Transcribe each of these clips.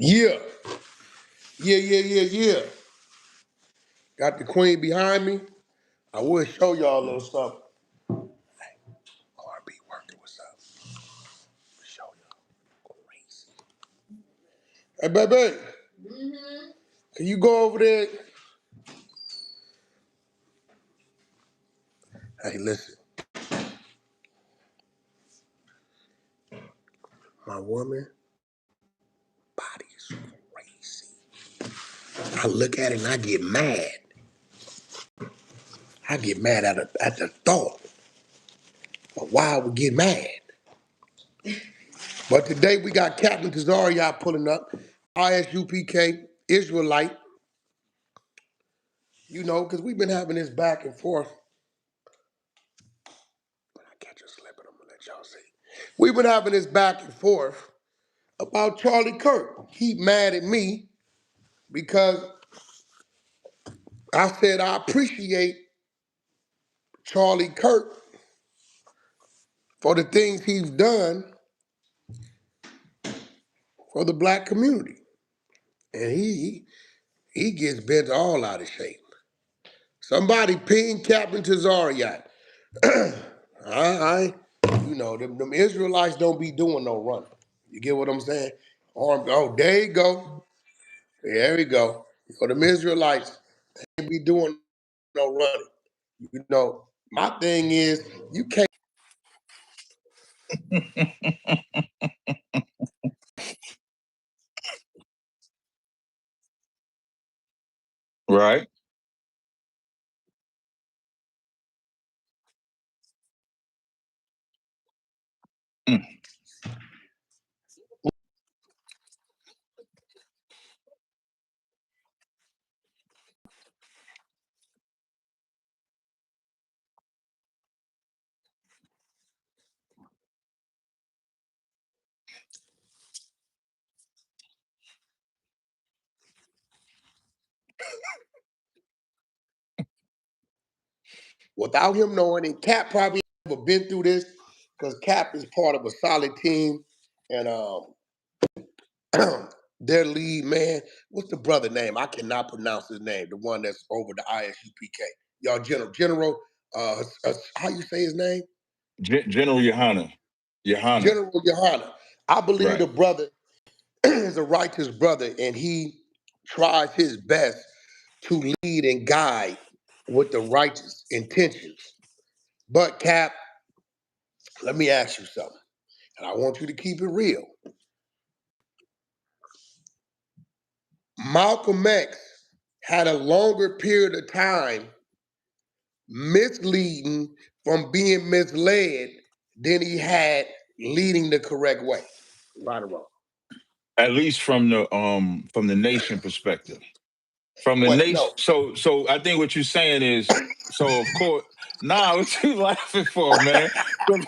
Yeah. Yeah. Got the queen behind me. I will show y'all a little something. R&B working, what's up? Show y'all. Crazy. Hey, baby. Can you go over there? Hey, listen. My woman body is crazy. I look at it and I get mad. I get mad at the thought of why I would get mad. But today we got Captain Tazarych pulling up, ISUPK, Israelite, you know, because we've been having this back and forth. When I catch her slipping, I'm going to let y'all see. We've been having this back and forth about Charlie Kirk. He mad at me because I said I appreciate Charlie Kirk for the things he's done for the black community. And he gets bent all out of shape. Somebody ping Captain Tazarych. I you know, them Israelites don't be doing no running. You get what I'm saying? Oh, there you go. There we go. So them Israelites ain't be doing no running. You know, my thing is you can't. Right. Mm. Without him knowing, and Cap probably never been through this because Cap is part of a solid team, and their lead man, what's the brother name? I cannot pronounce his name. The one that's over the ISUPK. Y'all, General. How you say his name? General Yohana. General Yohana. I believe Right. the brother is a righteous brother, and he tries his best to lead and guide with the righteous intentions. But Cap, let me ask you something, and I want you to keep it real. Malcolm X had a longer period of time misleading from being misled than he had leading the correct way. Right or wrong? At least from the nation perspective. From the What? nation. No. So I think what you're saying is, so of course, nah, what you laughing for, man? Because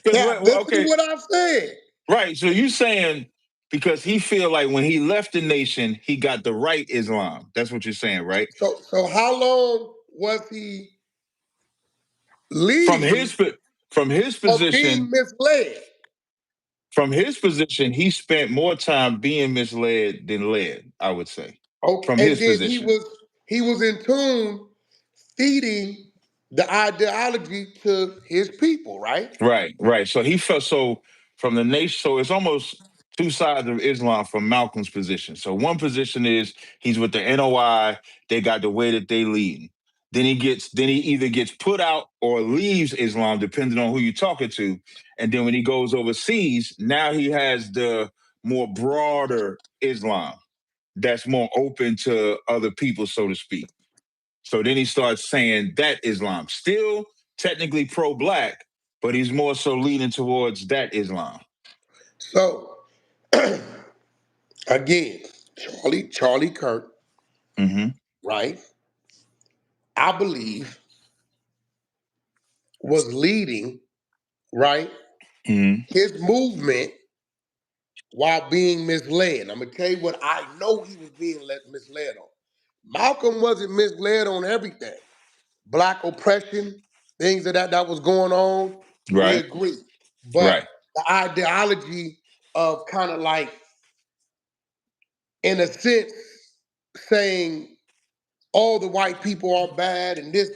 Cap, listen to okay, what I said. right. So you saying because he feel like when he left the nation, he got the right Islam. That's what you're saying, right? So how long was he From leading his from his from being position, misled? he spent more time being misled than led, I would say. Okay, From and his then position. he was in tune feeding the ideology to his people, right? Right. So he felt so from the nation. So it's almost two sides of Islam from Malcolm's position. So one position is he's with the NOI. They got the way that they lead. Then he either gets put out or leaves Islam, depending on who you're talking to. And then when he goes overseas, now he has the more broader Islam that's more open to other people, so to speak. So then he starts saying that Islam, still technically pro-black, but he's more so leaning towards that Islam. So again, Charlie Kirk, Mm-hmm. right? I believe was leading, right, Mm-hmm. his movement while being misled. I'm gonna tell you what I know he was being misled on. Malcolm wasn't misled on everything. Black oppression, things that was going on, we Right. agree. But Right. the ideology of kind of like, in a sense, saying all the white people are bad and this.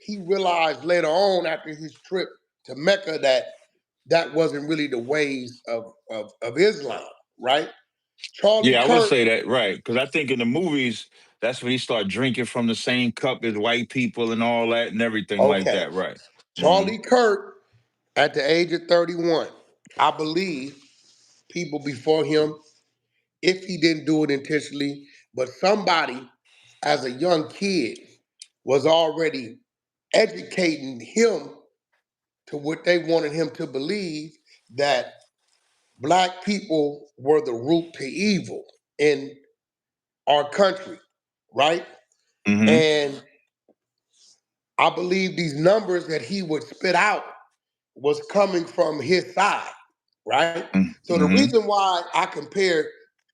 He realized later on after his trip to Mecca that that wasn't really the ways of Islam, right? Charlie Yeah, I would Kirk, say that, right? Because I think in the movies, that's when he started drinking from the same cup as white people and all that and everything like okay, that, right? Hmm. Charlie Kirk at the age of 31, I believe people before him, if he didn't do it intentionally, but somebody as a young kid was already educating him to what they wanted him to believe, that black people were the root to evil in our country, right? Hmm. And I believe these numbers that he would spit out was coming from his side, right? So the Hmm. reason why I compare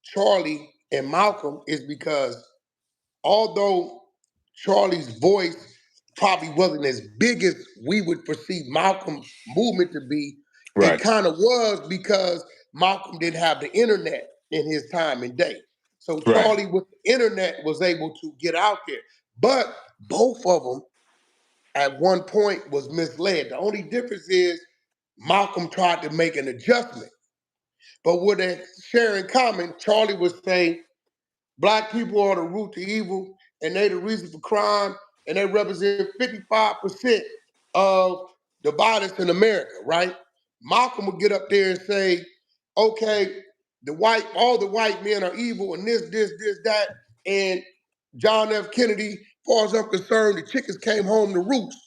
Charlie and Malcolm is because although Charlie's voice probably wasn't as big as we would perceive Malcolm's movement to be, it Right, kind of was because Malcolm didn't have the internet in his time and day. So right, Charlie with the internet was able to get out there. But both of them at one point was misled. The only difference is Malcolm tried to make an adjustment. But what they share in common, Charlie was saying black people are the root to evil, and they the reason for crime, and they represent 55% of the violence in America, right? Malcolm would get up there and say, okay, all the white men are evil, and this, that, and John F. Kennedy, as far as I'm concerned, the chickens came home to roost,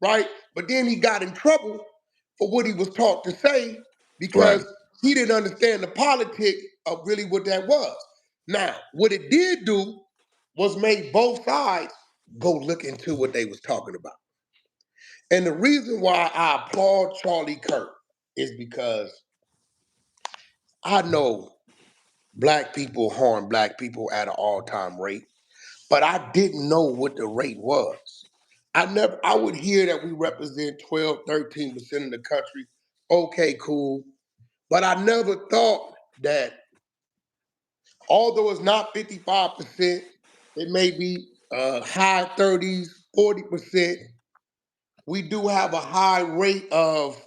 right? But then he got in trouble for what he was taught to say because right. he didn't understand the politics of really what that was. Now, what it did do was make both sides go look into what they was talking about. And the reason why I applaud Charlie Kirk is because I know black people harm black people at an all-time rate, but I didn't know what the rate was. I would hear that we represent 12, 13% of the country. Okay, cool. But I never thought that although it's not 55%, it may be high 30s, 40%. We do have a high rate of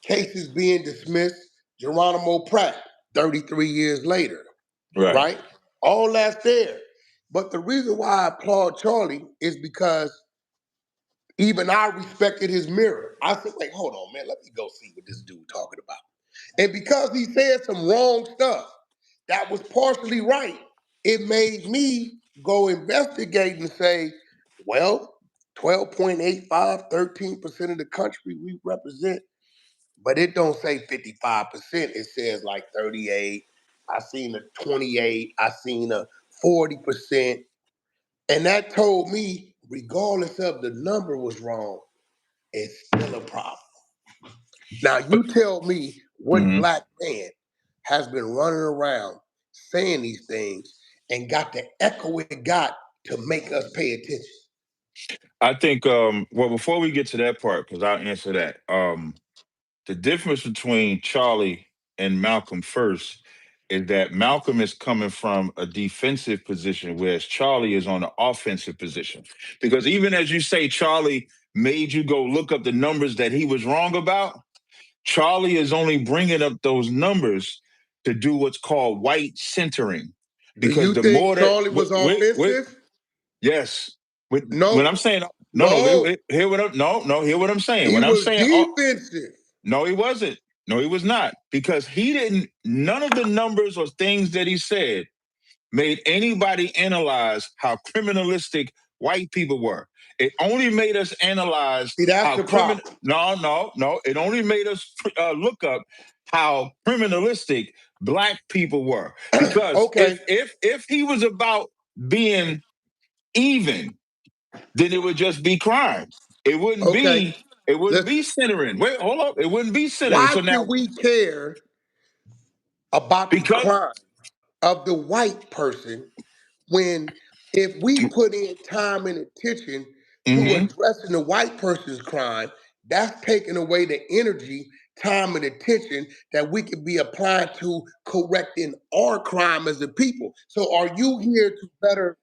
cases being dismissed. Geronimo Pratt, 33 years later, Right. right? All that's there. But the reason why I applaud Charlie is because even I respected his mirror. I said, wait, hold on, man, let me go see what this dude talking about. And because he said some wrong stuff that was partially right, it made me go investigate and say, well, 12.85, 13% of the country we represent, but it don't say 55%. It says like 38. I seen a 28. I seen a 40%. And that told me, regardless of the number was wrong, it's still a problem. Now you tell me what Hmm. black man has been running around saying these things and got the echo it got to make us pay attention. I think well before we get to that part, because I'll answer that. The difference between Charlie and Malcolm first is that Malcolm is coming from a defensive position, whereas Charlie is on an offensive position. Because even as you say, Charlie made you go look up the numbers that he was wrong about. Charlie is only bringing up those numbers to do what's called white centering. Do Because you the think more that, Charlie was offensive? yes, when I'm No, saying, no, no, hear what I'm, no, hear what I'm saying. he When I'm was saying, defensive. no, he wasn't. No, he was not. Because he didn't, none of the numbers or things that he said made anybody analyze how criminalistic white people were. It only made us analyze See, that's how the criminal, problem. no. It only made us look up how criminalistic black people were. Because Okay, if he was about being even, then it would just be crime. It wouldn't okay. be, it wouldn't Listen, be centering. Wait, hold up. It wouldn't be centering. why So now, should we care about the because crime of the white person when if we put in time and attention to mhm, addressing the white person's crime, that's taking away the energy time and attention that we could be applying to correcting our crime as a people. So are you here to better?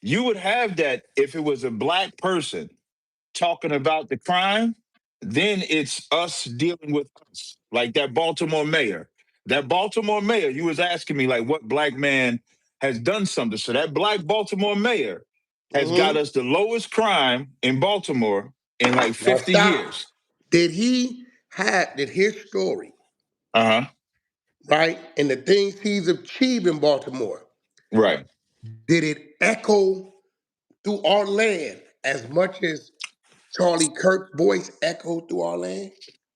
You would have that if it was a black person talking about the crime, then it's us dealing with us. Like that Baltimore mayor. That Baltimore mayor, you was asking me like what black man has done something. So that black Baltimore mayor has got Mhm. us the lowest crime in Baltimore in like Now 50 stop. years. Did his story, Uh-huh. right, and the things he's achieved in Baltimore, Right. did it echo through our land as much as Charlie Kirk's voice echoed through our land?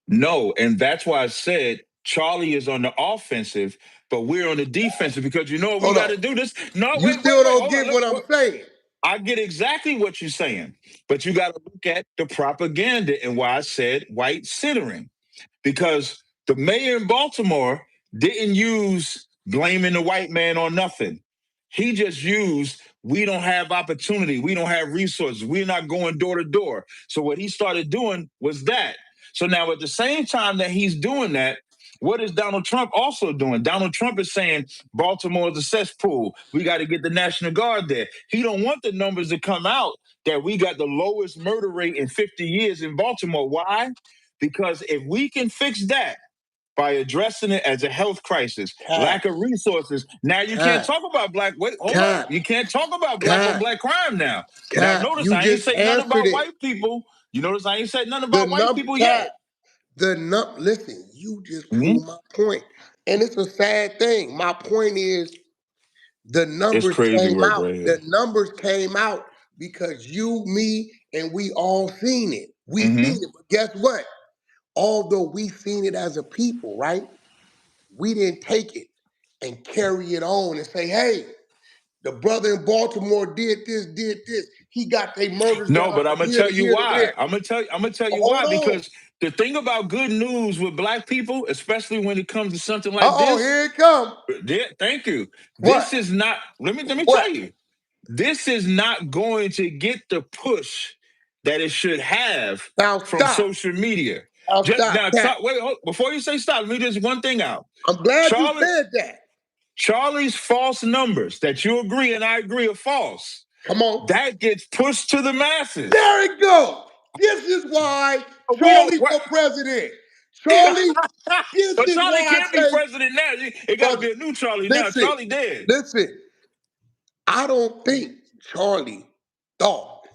No, and that's why I said Charlie is on the offensive, but we're on the defensive because you know what we Hold got on. to do this. No, You wait, still don't hold on. get what I'm saying. I get exactly what you're saying, but you got to look at the propaganda and why I said white centering because the mayor in Baltimore didn't use blaming the white man on nothing. He just used we don't have opportunity, we don't have resources, we're not going door to door. So what he started doing was that. So now at the same time that he's doing that, what is Donald Trump also doing? Donald Trump is saying Baltimore is a cesspool. We got to get the National Guard there. He don't want the numbers to come out that we got the lowest murder rate in 50 years in Baltimore. Why? Because if we can fix that by addressing it as a health crisis, Cap, lack of resources, now you can't cap, talk about black. Wait, hold up. cap, You can't talk about black on cap, black crime now. Now, cap. notice You I ain't just say nothing answered about it. white people. You notice I ain't said nothing The about white number people cap. yet. Listen, you just Mhm. proved my point. And it's a sad thing. My point is the It's numbers crazy came work out. right The here. numbers came out because you, me, and we all seen it. We seen Hmm. it. But guess what? Although we seen it as a people, right? We didn't take it and carry it on and say, hey, the brother in Baltimore did this, did this. He got their murders No, down but I'm from gonna here tell to you here to why. there. I'm gonna tell But you hold why on. because the thing about good news with black people, especially when it comes to something like Uh-oh, this, here it comes. thank you. What? This is not. Let me What? tell you. This is not going to get the push that it should have Now from stop. social media. Now Just stop, now, Cap. wait, before you say stop, let me just one thing out. I'm glad you Charlie, said that. Charlie's false numbers that you agree and I agree are false. Come on. That gets pushed to the masses. There it goes. This is why We don't. Charlie What? for president. Charlie, this But is Charlie why I can't be say, president now. It got to brother, be a new Charlie now. listen, Charlie dead. listen. I don't think Charlie thought,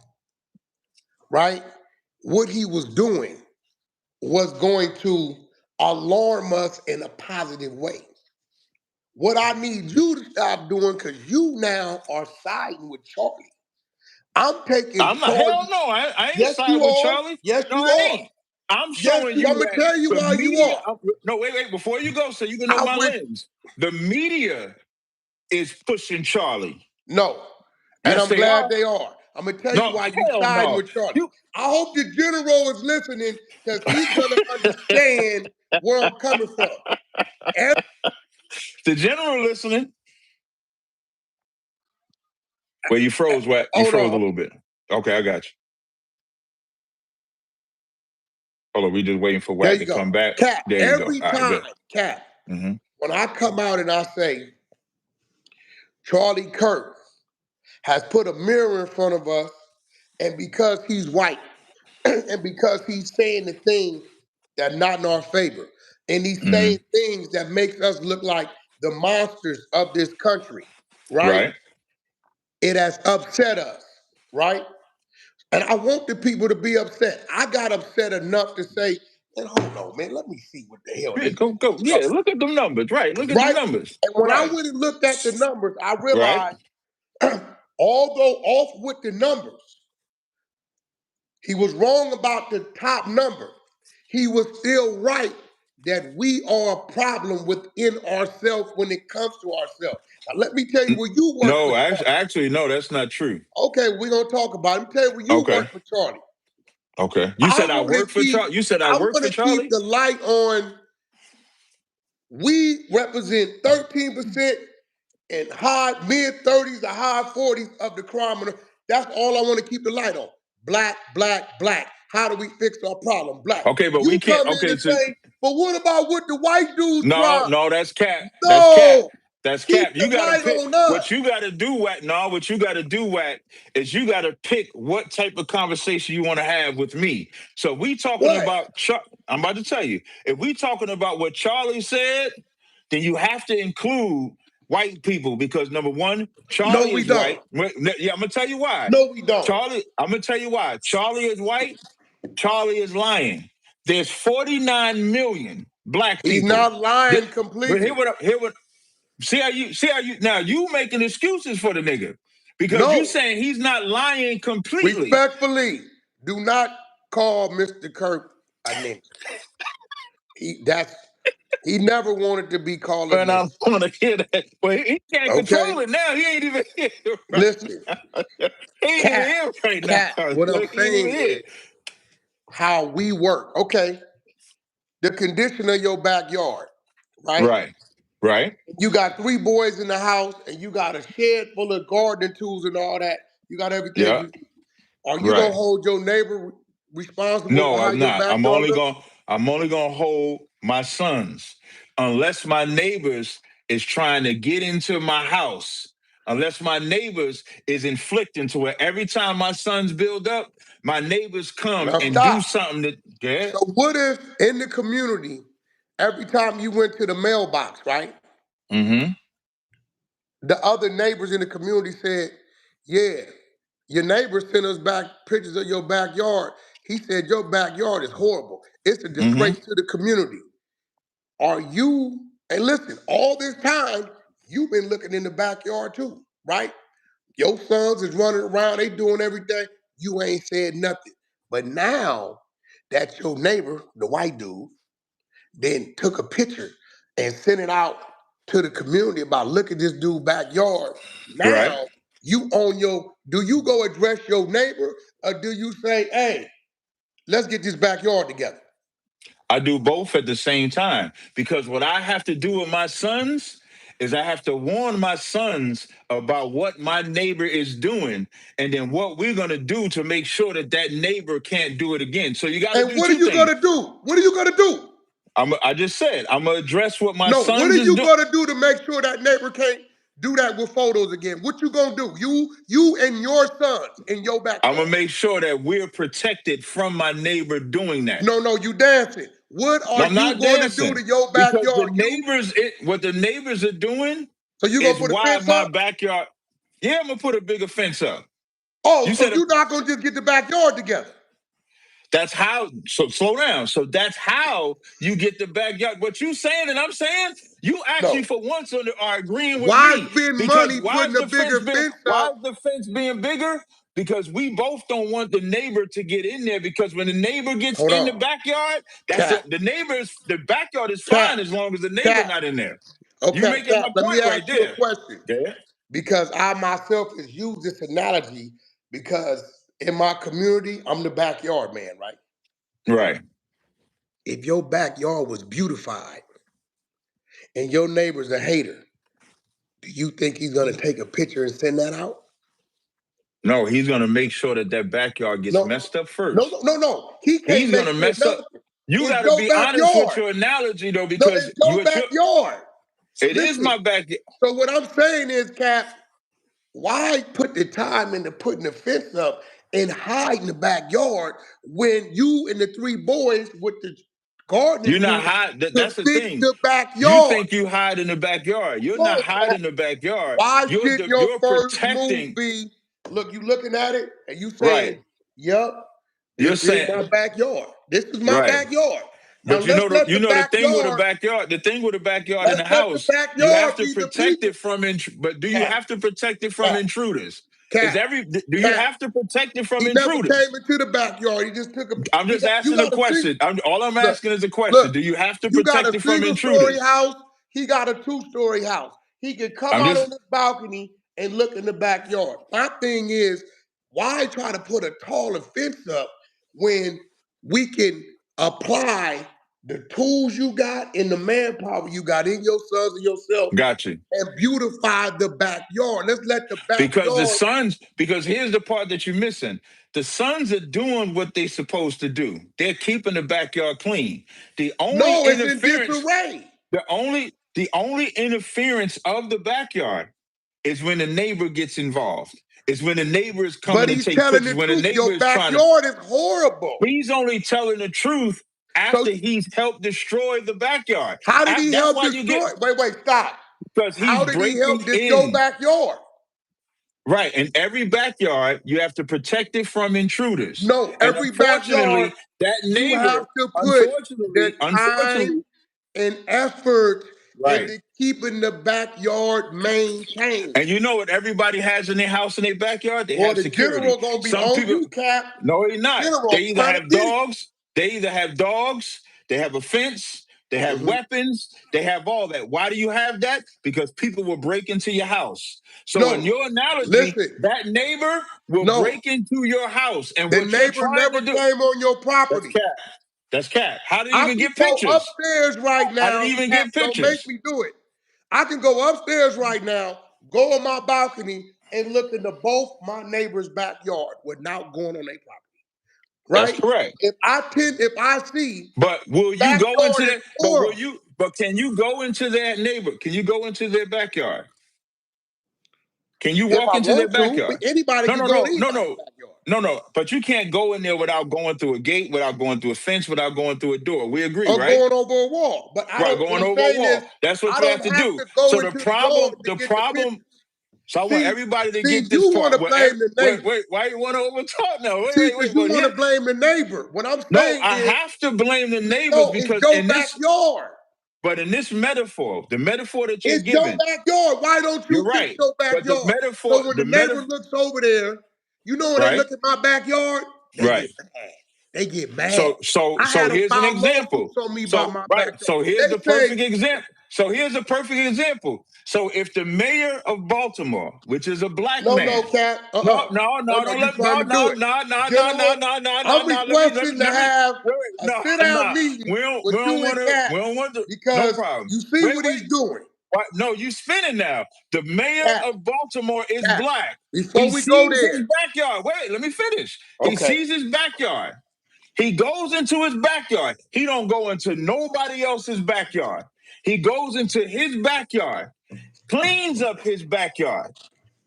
right, what he was doing was going to alarm us in a positive way. What I need you to stop doing, because you now are siding with Charlie. I'm taking I'm not. Hell Charlie. no. I ain't Yes, you siding with are. Charlie. Yes, No, you I are. ain't. I'm Yes, showing you. I'm you gonna that tell you the why you media. are. No, wait. Before you go, so you can know I my would lens. The media is pushing Charlie. no, and Yes, I'm they glad are. they are. I'm gonna tell you No, why you hell siding no. with Charlie. You, I hope the general is listening because he's gonna understand where I'm coming from. Every, the general listening. Well, you froze. What? You hold froze a on. little bit. Okay, I got you. Hold on. We just waiting for There Watt you to go. come back. Cap. There you go. Every All right, time, bet. Cap, Hmm. when I come out and I say Charlie Kirk has put a mirror in front of us, and because he's white, and because he's saying the things that not in our favor, and he's saying Hmm. things that makes us look like the monsters of this country, right? Right. It has upset us, right? And I want the people to be upset. I got upset enough to say, man, hold on, man, let me see what the hell Yeah, this go. is, Yeah, look at them numbers. Right. Look at them right? numbers. And when I Right. went and looked at the numbers, I Right. realized, although off with the numbers, he was wrong about the top number. He was still right that we are a problem within ourselves when it comes to ourselves. Now, let me tell you N- where you work for No, Charlie. actually, no, that's not true. Okay, we're gonna talk about it. Let me tell you where you Okay. work for Charlie. Okay. You I said I want to work for keep Charlie. You said I I work want for to keep Charlie. the light on. We represent 13% and high mid 30s to high 40s of the crime. That's all I want to keep the light on. Black, black, black. How do we fix our problem? Black. Okay, but we You can't. come in Okay, and so say, but what about what the white dude no, tried? no, that's Cap. That's Cap. No, That's keep Cap. the You got to light pick on us. what you got to do. What you got to do, is you got to pick what type of conversation you want to have with me. So we talking What? about. I'm about to tell you. If we talking about what Charlie said, then you have to include white people because number one, No, Charlie we is don't. white. Yeah, I'm gonna tell you why. No, we don't. I'm gonna tell you why. Charlie is white. Charlie is lying. There's 49 million black He's people. not lying But completely. here what see how you now you making excuses for the nigga because you No, saying he's not lying completely. respectfully, do not call Mr. Kirk a nigga. He never wanted to be called a And I nigga. don't want to hear that. But he can't Okay, control it now. He ain't even here right listen, now. He ain't even cat, here right now. cat. What I'm He ain't even saying here. is how we work. Okay, the condition of your backyard, right? Right. Right. You got 3 boys in the house, and you got a shed full of gardening tools and all that. You got everything Yeah. you need. Are you gonna Right. hold your neighbor responsible for No, how I'm your not. backyard looks? I'm only gonna hold my sons unless my neighbors is trying to get into my house. Unless my neighbors is inflicting to where every time my sons build up, my neighbors come Now and do stop. something that yeah. So what if in the community, every time you went to the mailbox, right? Mm-hmm. The other neighbors in the community said, yeah, your neighbor sent us back pictures of your backyard. He said your backyard is horrible. It's a Mm-hmm. disgrace to the community. Are you, and listen, all this time, you've been looking in the backyard too, right? Your sons is running around, they doing everything. You ain't said nothing. But now that your neighbor, the white dude, then took a picture and sent it out to the community about look at this dude backyard. Right. Now you on your, do you go address your neighbor or do you say, hey, let's get this backyard together? I do both at the same time because what I have to do with my sons is I have to warn my sons about what my neighbor is doing and then what we're going to do to make sure that that neighbor can't do it again. So you got to And do what are two you things. gonna do? What are you gonna do? I just said I'm going to address what my No, what sons are is you doing. gonna do to make sure that neighbor can't do that with photos again? What you gonna do? You and your sons in your I'm going backyard. to make sure that we're protected from my neighbor doing that. No, you dancing. What No, are I'm you not going to do dancing to your because backyard? what the neighbors are doing So you gonna is put a why fence my up? backyard. Yeah, I'm going to put a bigger fence up. Oh, You so said you're not gonna just get the backyard together? that's how. So slow down. So that's how you get the backyard. What you saying and I'm saying, you actually No. for once are agreeing with Why me spend because money putting a bigger fence why up? is the fence being bigger? Because we both don't want the neighbor to get in there. Because when the neighbor gets Hold in the on. backyard, Cap. the backyard is Cap. fine as long as the neighbor Cap. not in there. You Okay, making Cap, my let me point right ask you a there. question. Yeah. Because I myself has used this analogy because in my community, I'm the backyard man, right? Right. If your backyard was beautified and your neighbor's a hater, do you think he's gonna take a picture and send that out? No, he's gonna make sure that that backyard gets No, messed up first. no. He can't He's make gonna sure mess up. nothing. You It's got to your be honest with backyard. your analogy though, No, because it's your it's your. backyard. It is Listen. my backyard. So what I'm saying is, Cap, why put the time into putting the fence up and hide in the backyard when you and the 3 boys with the gardening You're not tools hiding. to That's the fix thing. the You backyard? think you hide in the backyard. You're Come not on, hiding Cap. in the backyard. Why shouldn't your You're first move protecting. be, look, you looking at it and you saying, Right. yep, You're this is saying my backyard. This is my right. backyard. Now But let's let the the thing with the backyard, backyard, the thing with the backyard in let's the let the house, you have backyard to be the protect people. it from but do you Cap, have to protect it from cap, intruders? cap, Do you cap. have to protect it from He never intruders? came into the backyard. He just took a. I'm just You asking a got a question. All I'm look, asking is a question. look. Do you have to You got protect a it from single story intruders? house. He got a 2-story house. He can come I'm out on just the balcony and look in the backyard. My thing is, why try to put a taller fence up when we can apply the tools you got and the manpower you got in your sons and yourself Got you. and beautify the backyard. Let's let the Because the backyard. sons, because here's the part that you're missing. The sons are doing what they're supposed to do. They're keeping the backyard clean. The only No, it's in interference, disarray. the only interference of the backyard is when the neighbor gets involved. It's when the neighbor is coming But to he's take telling pictures. the When the truth. neighbor Your is trying to, backyard is horrible. he's only telling the truth So after he's helped destroy the backyard. how did he That's help why you get, destroy? Wait, stop. because he's How did he help breaking this your in. backyard? Right. In every backyard, you have to protect it from intruders. No, And every backyard unfortunately, that you have neighbor, to put the unfortunately, time and effort right. into keeping the backyard maintained. And you know what everybody has in their house, in their backyard? They Boy, have the security. general gonna be Some on people, you, Cap. no, they're not. General They either trying to have get it. dogs, they have a fence, they have Mhm. weapons, they have all that. Why do you have that? Because people will break into your house. So in No, your analogy, listen. that neighbor will No, break into your house. And the what you're neighbor trying never to do, came on your that's property. cat. That's cat. How did he I even can get go pictures? upstairs right How did now, he even Cap. get Don't make pictures? me do it. I can go upstairs right now, go on my balcony, and look into both my neighbor's backyard without going on their property. That's Right? correct. If I see But will you go into backyard is that? horrible. But can you go into that neighbor? Can you go into their backyard? Can you If walk I into their want to, backyard? anybody No, can no, go no, in no, anybody's no. backyard. No. But you can't go in there without going through a gate, without going through a fence, without going through a door. We agree, Or right? going over a wall. But I Right, don't, what going I'm over a saying is, wall. That's what I you have don't to have do. to go So the into the yard problem, to get the picture. so I want See, everybody to see, get this you want part. to blame the neighbor. Wait, why you want to overtalk now? See, because you But want here, to blame the neighbor. What I'm no, saying I is, have to blame the neighbors no, it's because your backyard. but in this metaphor, the metaphor that you're It's your giving, backyard. Why don't you're you fix right. your But the backyard? metaphor, So when the neighbor looks over there, you know when they right, look at my backyard, they right. get mad. They get mad. So I had them here's an file example. lawsuits on me by my backyard. So here's They the say, perfect example. So here's a perfect example. So if the mayor of Baltimore, which is a black no, man, Cap, no, you trying to do it. General, I'm let requesting to me have wait, a no, I'm sit-down not. meeting We with don't you want and to, Cap no because problem. you see what he's doing. What? No, you spinning now. The mayor Cap, of Baltimore is Cap, black. before He we go sees his there, backyard. Wait, let me finish. He okay, sees his backyard. He goes into his backyard. He don't go into nobody else's backyard. He goes into his backyard, cleans up his backyard,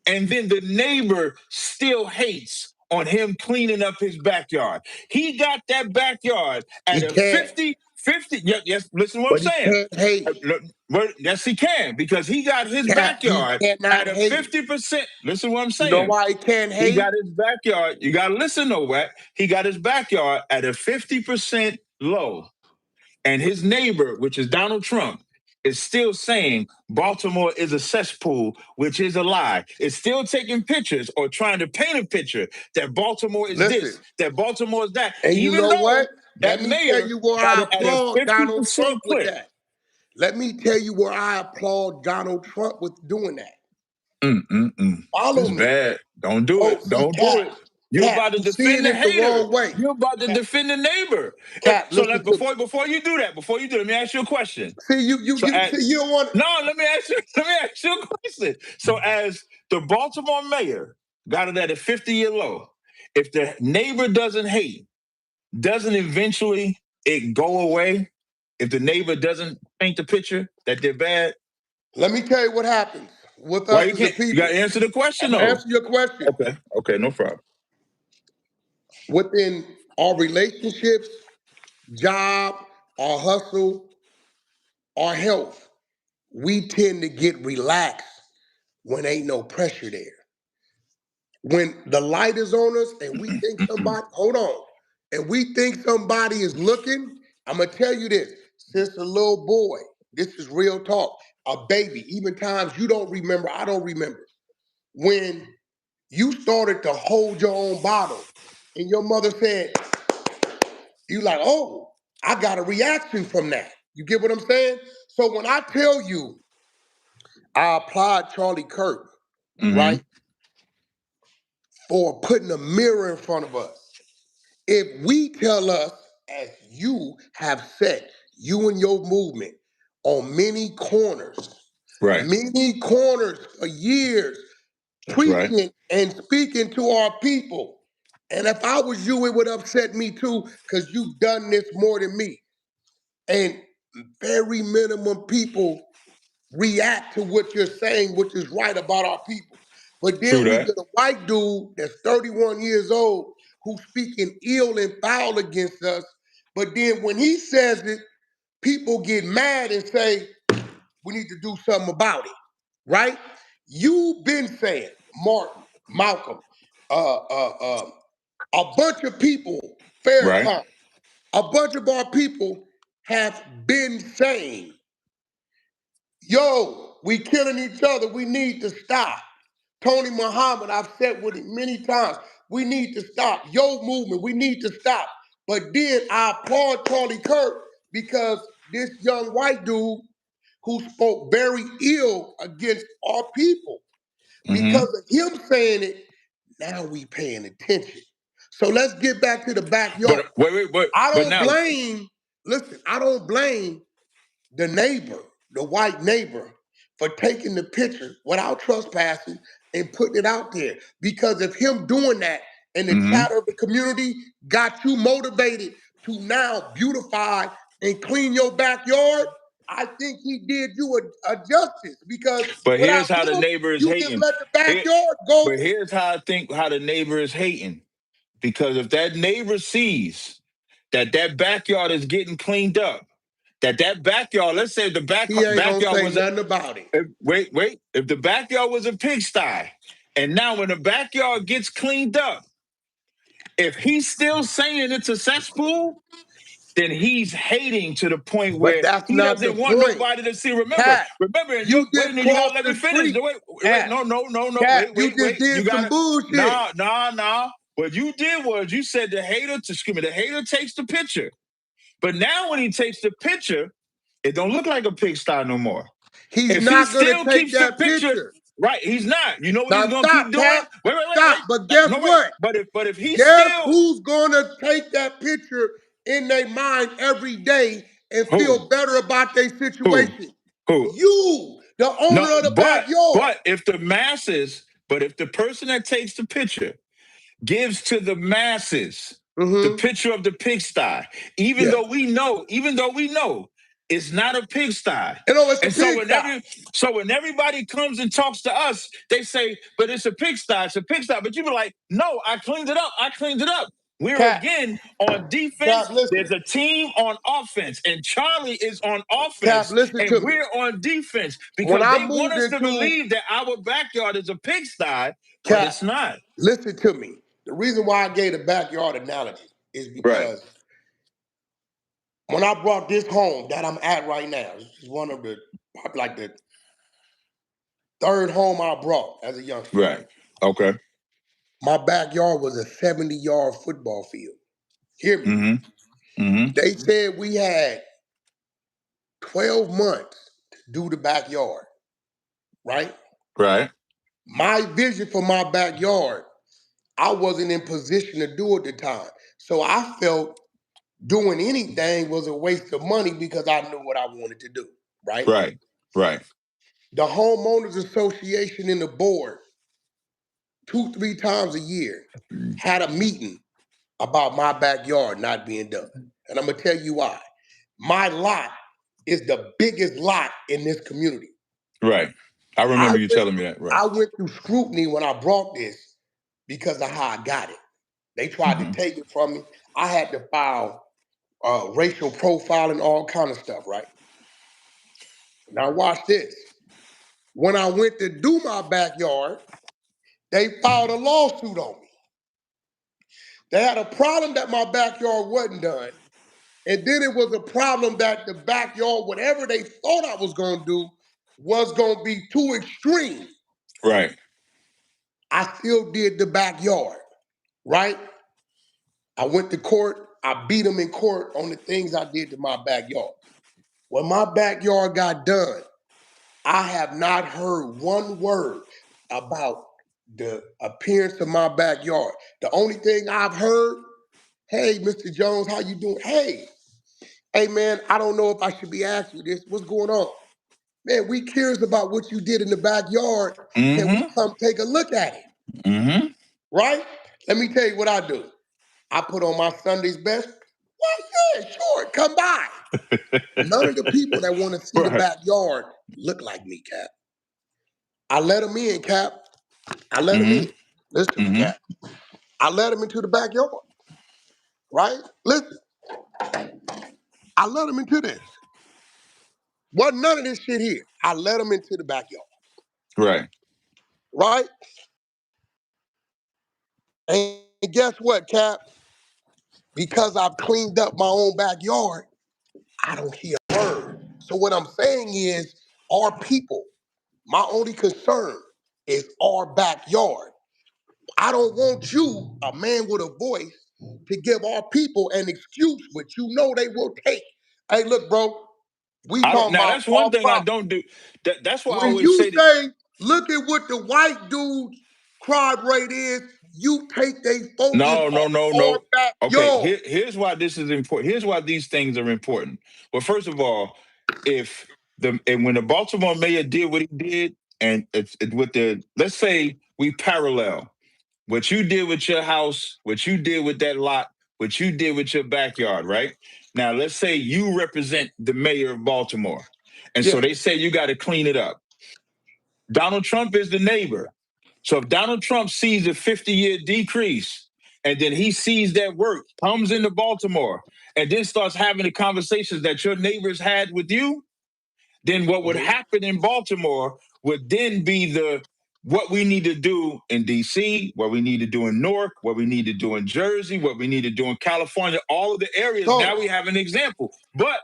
and then the neighbor still hates on him cleaning up his backyard. He got that backyard he at a can't, 50. Yes, listen to what I'm but he saying. can't hate. Yes, he can, because he got his Cap, he backyard cannot at a hate. 50%. Listen to what I'm You know saying. why he can't He hate? got his backyard. You got to listen to what he got his backyard at a 50% low. And his neighbor, which is Donald Trump, is still saying Baltimore is a cesspool, which is a lie. It's still taking pictures or trying to paint a picture that Baltimore is Listen, this, that Baltimore is that, and you even know what? though Let that me tell mayor you where got I it at a applaud Donald 50% Trump with clip. that. Let me tell you where I applaud Donald Trump with doing that. Follow It's me. bad. Don't do Oh, it. see, Don't do it. You're Cap, about to you seeing defend the it the hater. wrong way. You're about to Cap, defend the neighbor. Cap, So listen like, to me. before you do that, let me ask you a question. See, you So see, you don't want. no, let me ask you a question. So as the Baltimore mayor got it at a 50-year low, if the neighbor doesn't hate, doesn't eventually it go away? If the neighbor doesn't paint the picture that they're bad, Let me tell you what happens with why us you as a can't? You got people. to answer the question I'm gonna though. answer your question. Okay, no problem. Within our relationships, job, our hustle, our health, we tend to get relaxed when ain't no pressure there. When the light is on us and we think somebody, hold on, and we think somebody is looking, I'm gonna tell you this, since a little boy, this is real talk, a baby, even times you don't remember, I don't remember, when you started to hold your own bottle and your mother said, you like, oh, I got a reaction from that. You get what I'm saying? So when I tell you, I applaud Charlie Kirk, Mm-hmm. right, for putting a mirror in front of us. If we tell us, as you have said, you and your movement on Right. many corners for years, That's right. preaching and speaking to our people. And if I was you, it would upset me too, because you've done this more than me. And very minimum people react to what you're saying, which is right about our people. But True then we that. get a white dude that's 31 years old who's speaking ill and foul against us. But then when he says it, people get mad and say, we need to do something about it, right? You've been saying, Martin, Malcolm, uh, uh, uh, a bunch of people, Right. Farrakhan, a bunch of our people have been saying, yo, we killing each other. We need to stop. Tony Muhammad, I've said with him many times, we need to stop. Yo movement, we need to stop. But then I applaud Charlie Kirk because this young white dude who spoke very ill against our people, Mm-hmm. because of him saying it, now we paying attention. So let's get back to the backyard. But wait. I But don't now, blame, listen, I don't blame the neighbor, the white neighbor, for taking the picture without trespassing and putting it out there. Because if him doing that and the mm-hmm. chatter of the community got you motivated to now beautify and clean your backyard, I think he did you a justice. Because But without here's how the him, neighbor is you just hating. let the Here, backyard but go. here's how I think how the neighbor is hating. Because if that neighbor sees that backyard is getting cleaned up, that backyard, let's say the He ain't gonna backyard say was a nothing about it. if the backyard was a pigsty, and now when the backyard gets cleaned up, if he's still saying it's a cesspool, then he's hating to the point But where that's he not the doesn't want point. nobody to see. Remember, Cap, remember, and you wait, just no, you gotta crossed let the me finish. street. Wait, Cap, no, Cap, you just You did some gotta, bullshit. nah. What you did was you said the hater takes the picture. But now when he takes the picture, it don't look like a pigsty no more. He's If he not gonna still take keeps the that picture, picture. right? He's not. You know what he's Now gonna keep stop, doing? Cap. Stop. But guess No, wait. what? But if he's Guess still who's gonna take that picture in their mind every day and who feel better about their who situation? who You, the no, owner of the backyard. but if the person that takes the picture gives to the masses the Mm-hmm. picture of the pigsty, Yeah. even though we know it's not a pigsty. You know, it's a And so pigsty. when everybody comes and talks to us, they say, but it's a pigsty, it's a pigsty. But you be like, no, I cleaned it up. I cleaned it up. We're Cap, again on defense. Cap, listen. There's a team on offense, and Charlie is on Cap, offense, listen to and me. we're on defense When because I they want moved us to into believe that our backyard is a pigsty, but Cap, it's not. listen to me. The reason why I gave the backyard analogy is Right. because when I brought this home that I'm at right now, this is one of the probably like the third home I brought as a youngster. Right. Okay. My backyard was a 70-yard football field. Hear me. Mm-hmm. Mm-hmm. They said we had 12 months to do the backyard, right? Right. My vision for my backyard, I wasn't in position to do at the time. So I felt doing anything was a waste of money because I knew what I wanted to do, right? Right. Right. The homeowners association and the board, 2, 3 times a year, had a meeting about my backyard not being done. And I'm gonna tell you why. My lot is the biggest lot in this community. Right. I I remember you went telling me through, that. Right. I went through scrutiny when I brought this because of how I got it. They tried to Mm-hmm. take it from me. I had to file racial profiling, all kind of stuff, right? Now watch this. When I went to do my backyard, they filed a lawsuit on me. They had a problem that my backyard wasn't done. And then it was a problem that the backyard, whatever they thought I was going to do, was going to be too extreme. Right. I still did the backyard, right? I went to court. I beat them in court on the things I did to my backyard. When my backyard got done, I have not heard one word about the appearance of my backyard. The only thing I've heard, hey, Mr. Jones, how you doing? Hey, Hey man, I don't know if I should be asking you this. What's going on? Man, we curious about what you did in the backyard. Can we Mm-hmm. come take a look at it? Mm-hmm. Right? Let me tell you what I do. I put on my Sunday's best. Well, yeah, sure, come by. None of the people that want to see the Right. backyard look like me, Cap. I let them in, Cap. I let them Mm-hmm. in. Listen to me, Mm-hmm. Cap. I let them into the backyard, right? Listen, I let them into this. Wasn't none of this shit here. I let them into the backyard, Right. right? And guess what, Cap? Because I've cleaned up my own backyard, I don't hear a word. So what I'm saying is, our people, my only concern is our backyard. I don't want you, a man with a voice, to give our people an excuse, which you know they will take. Hey, look, bro, we I don't. talking Now about that's one our thing I property. don't do. That's why I When always you say that. say, look at what the white dude's crime rate is, you take their focus No, no, off no, our no. Okay, backyard. here's why this is important. Here's why these things are important. Well, first of all, if and when the Baltimore mayor did what he did, and with the, let's say we parallel what you did with your house, what you did with that lot, what you did with your backyard, right? Now, let's say you represent the mayor of Baltimore, and Yeah. so they say you got to clean it up. Donald Trump is the neighbor. So if Donald Trump sees a 50-year decrease and then he sees that work, comes into Baltimore, and then starts having the conversations that your neighbors had with you, then what would Mhm. happen in Baltimore would then be the what we need to do in DC, what we need to do in Newark, what we need to do in Jersey, what we need to do in California, all of the areas. Now So, we have an example. But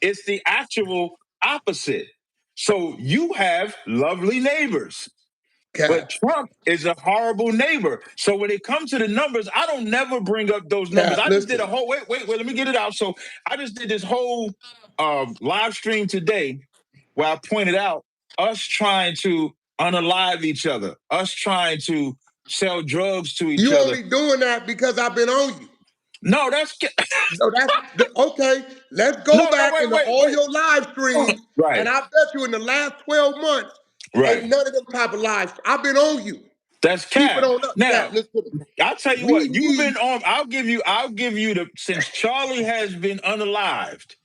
it's the actual opposite. So you have lovely neighbors, but Cap, Trump is a horrible neighbor. So when it comes to the numbers, I don't never bring up those numbers. Cap, I just did a listen. whole wait, let me get it out. So I just did this whole live stream today where I pointed out us trying to unalive each other, us trying to sell drugs to each You other. only doing that because I've been on you. No, that's So that's okay. Let's go no, no, back into all wait. your live streams, and Right, I bet you in the last 12 months, ain't right. none of them type of lives. I've been on you. That's Keep it Cap. on up, Cap. Now, Listen to me. I'll tell you We what, you've need been on. I'll give you the since Charlie has been unalived,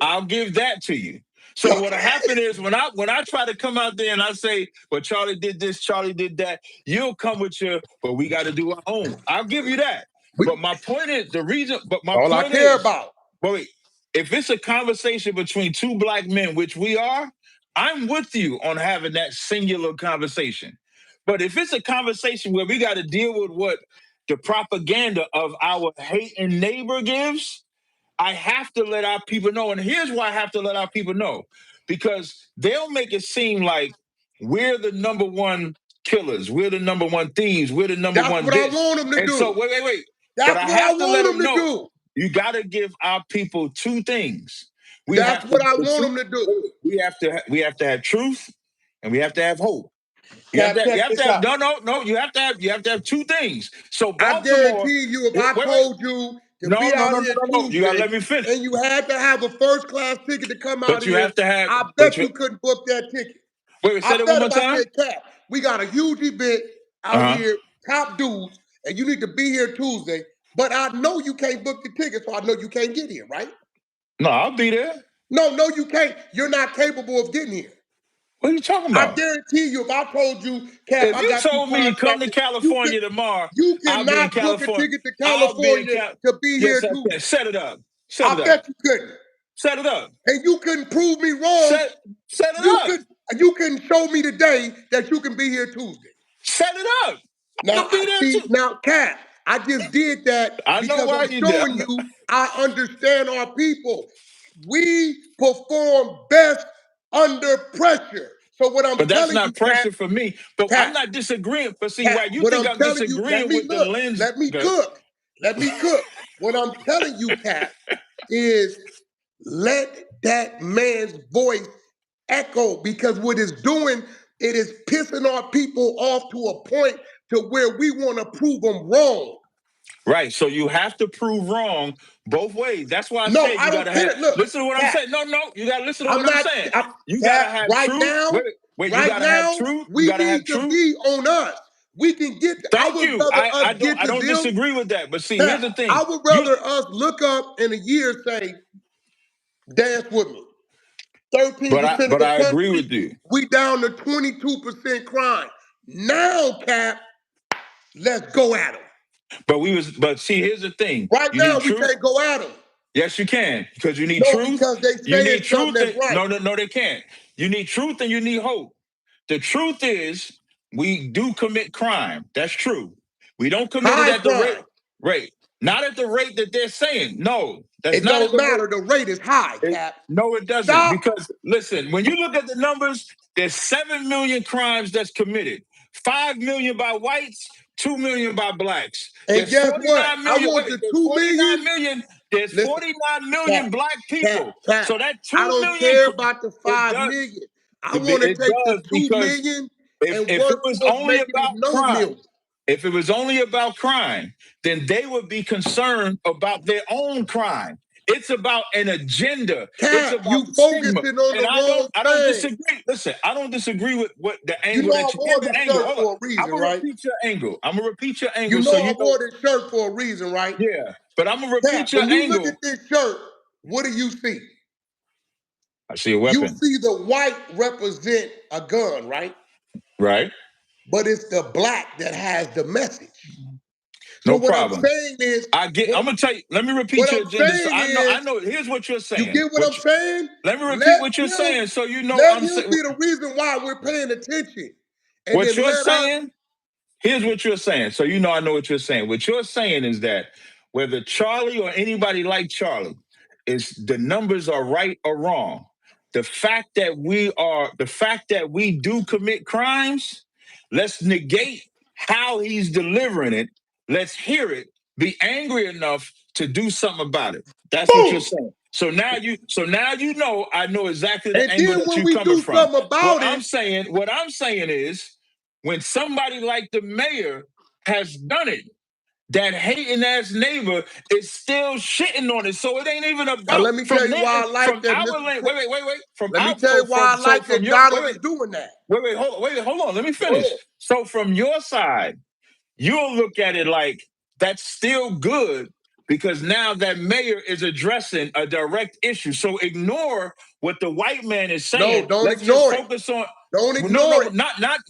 I'll give that to you. So what'll happen is when I try to come out there and I say, well, Charlie did this, Charlie did that, you'll come with your, but we got to do our own. I'll give you that. we But my point is the reason, but my all I point care is, about. but wait, if it's a conversation between two black men, which we are, I'm with you on having that singular conversation. But if it's a conversation where we got to deal with what the propaganda of our hating neighbor gives, I have to let our people know. And here's why I have to let our people know, because they'll make it seem like we're the number one killers, we're the number one thieves, we're the number That's one what I this. want them to And so, do. wait. But That's I what I have to let want them them to know do. you got to give our people two things. We That's have to what I the want truth. them to do. We have to have truth, and we have to have hope. Cap, You check have to this have out. no. You have to have two things. So I Baltimore, guarantee you, if I wait. told you to be out here No. You gotta Tuesday let me finish. and you had to have a first class ticket to come out But you here, have to have. I But bet you you couldn't book that ticket. say I that one bet more if I time. said, Cap, we got a huge event out Uh huh. here, top dudes, and you need to be here Tuesday, but I know you can't book the ticket, so I know you can't get here, right? No, I'll be there. No, you can't. You're not capable of getting here. What are you talking I about? guarantee you, if I told you, Cap, If I you got you told me to come to contracted, you could California tomorrow, you I'll be in cannot book a California. ticket to I'll be in California Cal. to be Yes, here I can. Tuesday. Set it up. Set it I up. bet you couldn't. Set it up. And you couldn't prove me wrong. Set Set it You up. could you can show me today that you can be here Tuesday. Set it up. I Now can I be there see too. now, Cat, I just did that I know because why I'm you did. showing you I understand our people. We perform best under pressure. So what I'm But that's telling you, not Cat, pressure for me. But I'm Cat, not disagreeing. But see, Cat, why you what think I'm I'm telling you, let disagreeing me with the look, lens? let me Good. cook, let me cook. What I'm telling you, Cat, is let that man's voice echo because what it's doing, it is pissing our people off to a point to where we want to prove them wrong. Right. So you have to prove wrong both ways. That's why I No, said I you don't gotta have care. Look, listen to what I'm Cap, saying. No, no, you gotta listen to I'm what I'm not. saying. I'm, You gotta Cap, have right truth. now, Wait, you right gotta have now, truth. You we gotta have need to truth. be on us. We can get. I Thank would you. rather I us don't get I to don't them. disagree with that. But see, Cap, here's the thing. I would You rather us look up in a year say, dance with me. 13% of but the I agree country, with you. we down to 22% crime. Now, Cap, let's go at them. But see, here's the thing. Right You now, need we truth. can't go at them. Yes, you can, because you need No, truth. because they You saying need something truth. that's right. No, they can't. You need truth and you need hope. The truth is, we do commit crime. That's true. We don't commit it High at the crime. rate, not at the rate that they're saying. No, that's It not at don't the rate. matter. The rate is high, Cap. No, it doesn't. Stop. Because listen, when you look at the numbers, there's 7 million crimes that's committed. 5 million by whites, 2 million by blacks. And There's guess what? 49 I million. want Wait, the there's 2 49 million. million. There's Listen, 49 million Cap, black Cap, people. Cap. So that I 2 don't million, care about the it 5 does, million. I want to it take the does 2 because million and if it work was towards only making it about no crime, million. if it was only about crime, then they would be concerned about their own crime. It's about an agenda. It's Cap, about you stigma. focusing on And the wrong I don't thing. disagree. Listen, I don't disagree with what the You angle know I that you here's wore the this angle. shirt Hold on. for a I'm reason, gonna right? repeat your angle. I'm gonna repeat your You angle know so I you know. wore this shirt for a reason, right? Yeah, but I'm gonna Cap, repeat your when you look angle. at this shirt, what do you see? I see a You weapon, see the white represent a gun, right? right? But it's the black that has the message. So No what I'm problem. saying is, I'm gonna tell you, let me repeat what your I'm agenda. So saying I is, know, here's what you're you saying. get what I'm saying? Let me repeat Let what you're him, saying so you know let I'm him saying. be the reason why we're paying attention. And What then you're let us, saying, here's what you're saying. So you know I know what you're saying. What you're saying is that whether Charlie or anybody like Charlie, is the numbers are right or wrong. The fact that we do commit crimes, let's negate how he's delivering it. Let's hear it, be angry enough to do something about it. That's what you're boom. saying. So now you know I know exactly the And angle then that when you're we coming do from. something about it, What I'm saying is when somebody like the mayor has done it, that hating ass neighbor is still shitting on it. So it ain't even now about let me tell from you there why I like from that, our Mr. lane. Trump. Wait. From Let me out tell you why I like from that your Donald is doing that. hold on. Let me Go finish. ahead. So from your side, you'll look at it like that's still good because now that mayor is addressing a direct issue. So ignore what the white man is No, saying. don't Let's just ignore it. focus on Don't no, ignore it.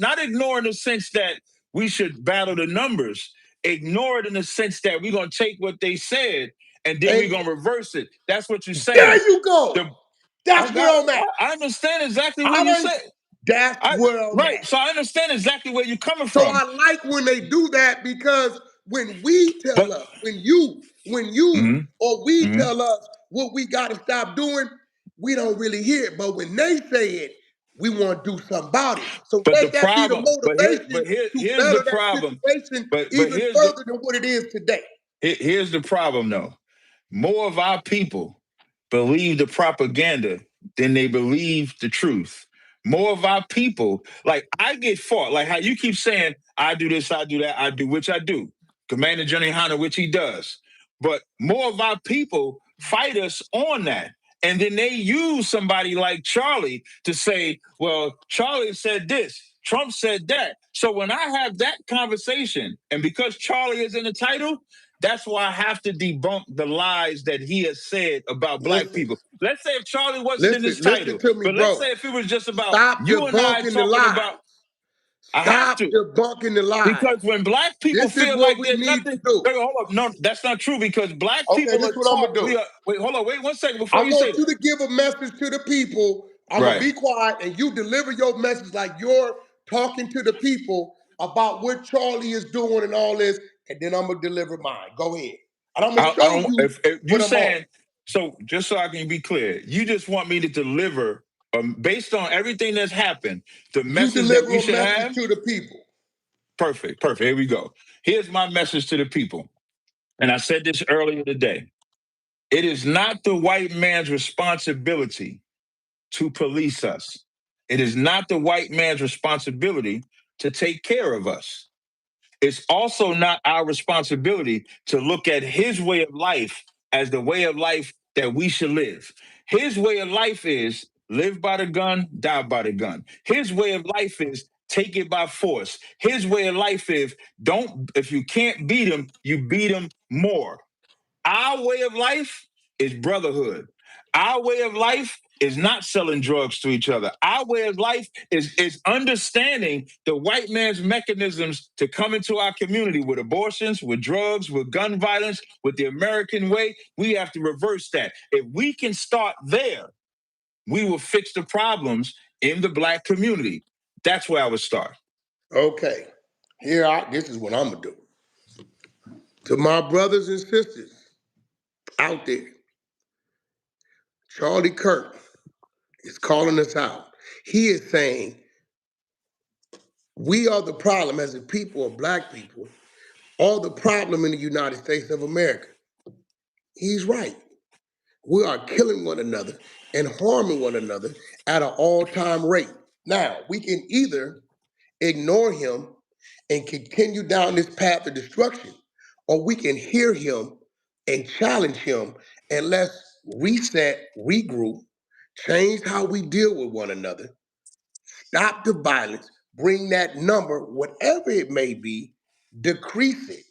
not ignore in the sense that we should battle the numbers. Ignore it in the sense that we're gonna take what they said and then we're And gonna reverse it. That's what you're there saying. you go. The, That's where I'm at. I understand exactly what I you done, said. that's where I'm Right. at. So I understand exactly where you're coming So from. I like when they do that because when we But tell us, when you mhm, or we mhm. tell us what we got to stop doing, we don't really hear it. But when they say it, we want to do something about it. So But the let that be the problem, motivation to here's the better that problem. situation But even further than what it is today. here's the problem though. More of our people believe the propaganda than they believe the truth. More of our people, like I get fought, like how you keep saying, I do this, I do that, I do, which I do. Commander Johnny Hunter, which he does. But more of our people fight us on that. And then they use somebody like Charlie to say, well, Charlie said this, Trump said that. So when I have that conversation, and because Charlie is in the title, that's why I have to debunk the lies that he has said about black Listen, people. Let's say if Charlie wasn't in this listen title, to me, but let's bro. say if it was just about Stop you and I debunking the talking about, lies. I have Stop to. debunking the lies. Because when black people This is feel what like we there's need to nothing, do. wait, hold up. No, that's not true because black Okay, people this are is what I'm taught gonna do. wait, hold on, wait 1 second I before you say want you that. to give a message to the people. I'm gonna Right. be quiet and you deliver your message like you're talking to the people about what Charlie is doing and all this, and then I'm gonna deliver mine. Go ahead. And I'm gonna I show don't you if you what I'm on. saying so just so I can be clear, you just want me to deliver based on everything that's happened, the You message that deliver we a should message have. to the people. Perfect. Here we go. Here's my message to the people. And I said this earlier today. It is not the white man's responsibility to police us. It is not the white man's responsibility to take care of us. it's also not our responsibility to look at his way of life as the way of life that we should live. His way of life is live by the gun, die by the gun. His way of life is take it by force. His way of life is don't, if you can't beat him, you beat him more. Our way of life is brotherhood. Our way of life is not selling drugs to each other. Our way of life is understanding the white man's mechanisms to come into our community with abortions, with drugs, with gun violence, with the American way. We have to reverse that. If we can start there, we will fix the problems in the black community. That's where I would start. Okay. This is what I'm gonna do. To my brothers and sisters out there, Charlie Kirk is calling us out. He is saying we are the problem as a people of black people, are the problem in the United States of America. He's right. We are killing one another and harming one another at an all-time rate. Now, we can either ignore him and continue down this path of destruction, or we can hear him and challenge him and let's reset, regroup, change how we deal with one another, stop the violence, bring that number, whatever it may be, decrease it,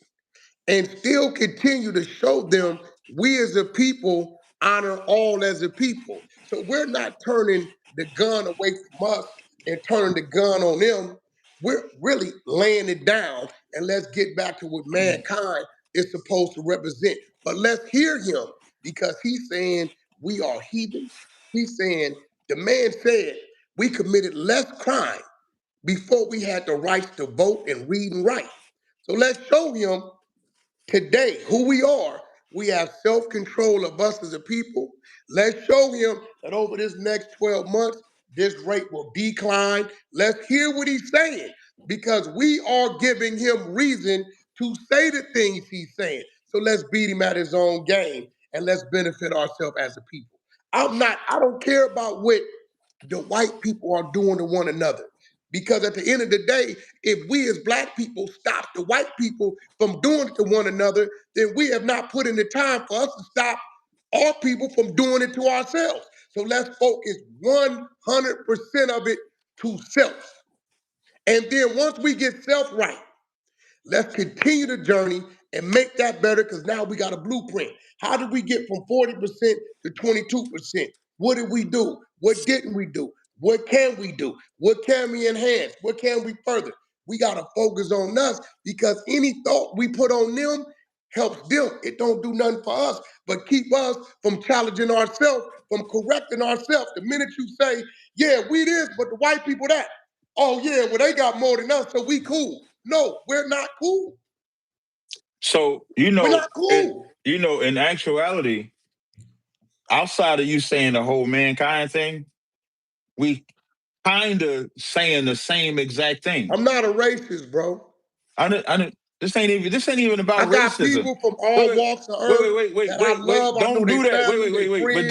and still continue to show them we as a people honor all as a people. So we're not turning the gun away from us and turning the gun on them. We're really laying it down and let's get back to what mankind is supposed to represent. But let's hear him because he's saying we are heathens. He's saying the man said we committed less crime before we had the rights to vote and read and write. So let's show him today who we are. We have self-control of us as a people. Let's show him that over this next 12 months, this rate will decline. Let's hear what he's saying because we are giving him reason to say the things he's saying. So let's beat him at his own game and let's benefit ourselves as a people. I don't care about what the white people are doing to one another. Because at the end of the day, if we as black people stop the white people from doing it to one another, then we have not put in the time for us to stop our people from doing it to ourselves. So let's focus 100% of it to self. And then once we get self right, let's continue the journey and make that better because now we got a blueprint. How did we get from 40% to 22%? What did we do? What didn't we do? What can we do? What can we enhance? What can we further? We got to focus on us because any thought we put on them helps them. It don't do nothing for us, but keep us from challenging ourselves, from correcting ourselves. The minute you say, yeah, we this, but the white people that. Oh yeah, well they got more than us, so we cool. No, we're not cool. So, We're not cool. in actuality, outside of you saying the whole mankind thing, we kind of saying the same exact thing. I'm not a racist, bro. This ain't even I about got racism. people from Wait, all wait, walks of earth that I love. wait. I know Don't do their that. family, their Wait. friends.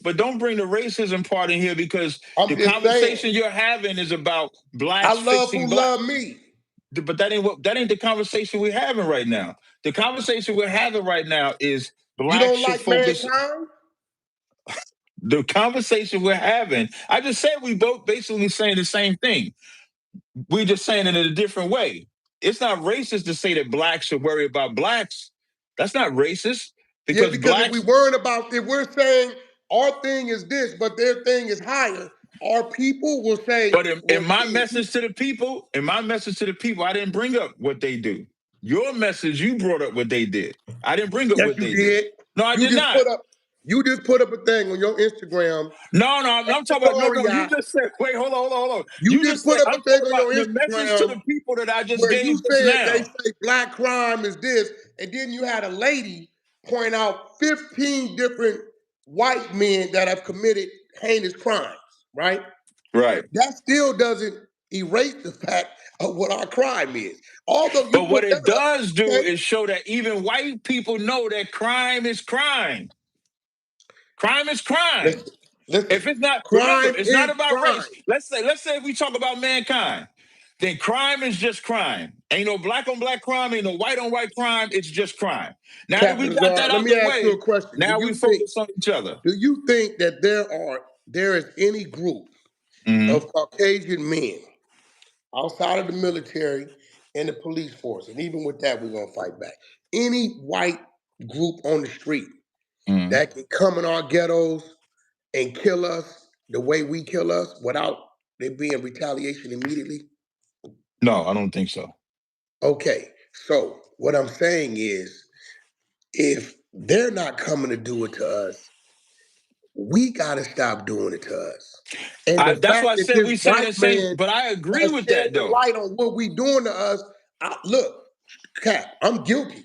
But don't bring the racism part in here because I'm the just saying. conversation you're having is about I blacks love fixing who black. love me. But that ain't the conversation we're having right now. The conversation we're having right now is You blacks don't should like focus. mankind? The conversation we're having, I just said we both basically saying the same thing. We just saying it in a different way. It's not racist to say that blacks should worry about blacks. That's not racist Yeah, because because blacks. if we're saying our thing is this, but their thing is higher, our people will say, But well, shit. in my message to the people, I didn't bring up what they do. Your message, you brought up what they did. I didn't bring up Yes, what you they did. did. No, I You did just not. put up you just put up a thing on your Instagram. No, I'm talking about no. You Story, just said, wait, hold on. you You just just said put up a I'm thing talking on about your the message to Instagram the people that I just where you gave just said they now. say black crime is this, and then you had a lady point out 15 different white men that have committed heinous crimes, right? Right. That still doesn't erase the fact of what our crime is. Although you But what put it that up, does do okay, is show that even white people know that crime is crime. Crime is crime. listen, If it's not, remember, crime it's not is about crime. race. Let's say if we talk about mankind. then crime is just crime. Ain't no black on black crime, ain't no white on white crime. It's just crime. Now that we Captain got that Zard, let out me the ask you a way, question. now we focus on each other. Do you think that there is any group Mm-hmm. of Caucasian men outside of the military and the police force, and even with that, we're gonna fight back. Any white group on the street Mm-hmm. that can come in our ghettos and kill us the way we kill us without there being retaliation immediately? No, I don't think so. Okay, so what I'm saying is, if they're not coming to do it to us, we gotta stop doing it to us. And the That's why fact I that said this we saying the white same, man but I agree has with shed that the though. light on what we doing to us, look, Cap, I'm guilty.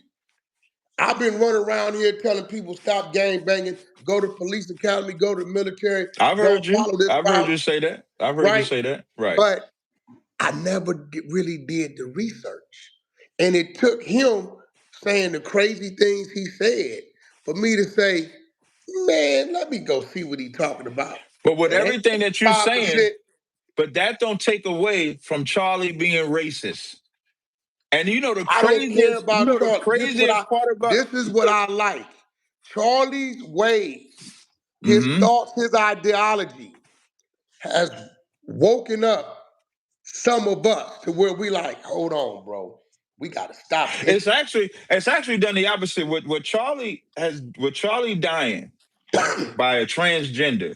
I've been running around here telling people stop gang banging, go to police academy, go to the military, I've don't heard you. follow this I've heard route, you say that. I've heard you right? say that. Right. But I never really did the research. And it took him saying the crazy things he said for me to say, man, let me go see what he's talking about. But with And ain't everything that you're 5%. saying, but that don't take away from Charlie being racist. And I don't care about the Charlie. craziest part about This is what I like. Charlie's ways, his mm-hmm. thoughts, his ideology has woken up some of us to where we like, hold on, bro. We gotta stop this. It's actually done the opposite. What Charlie dying by a transgender,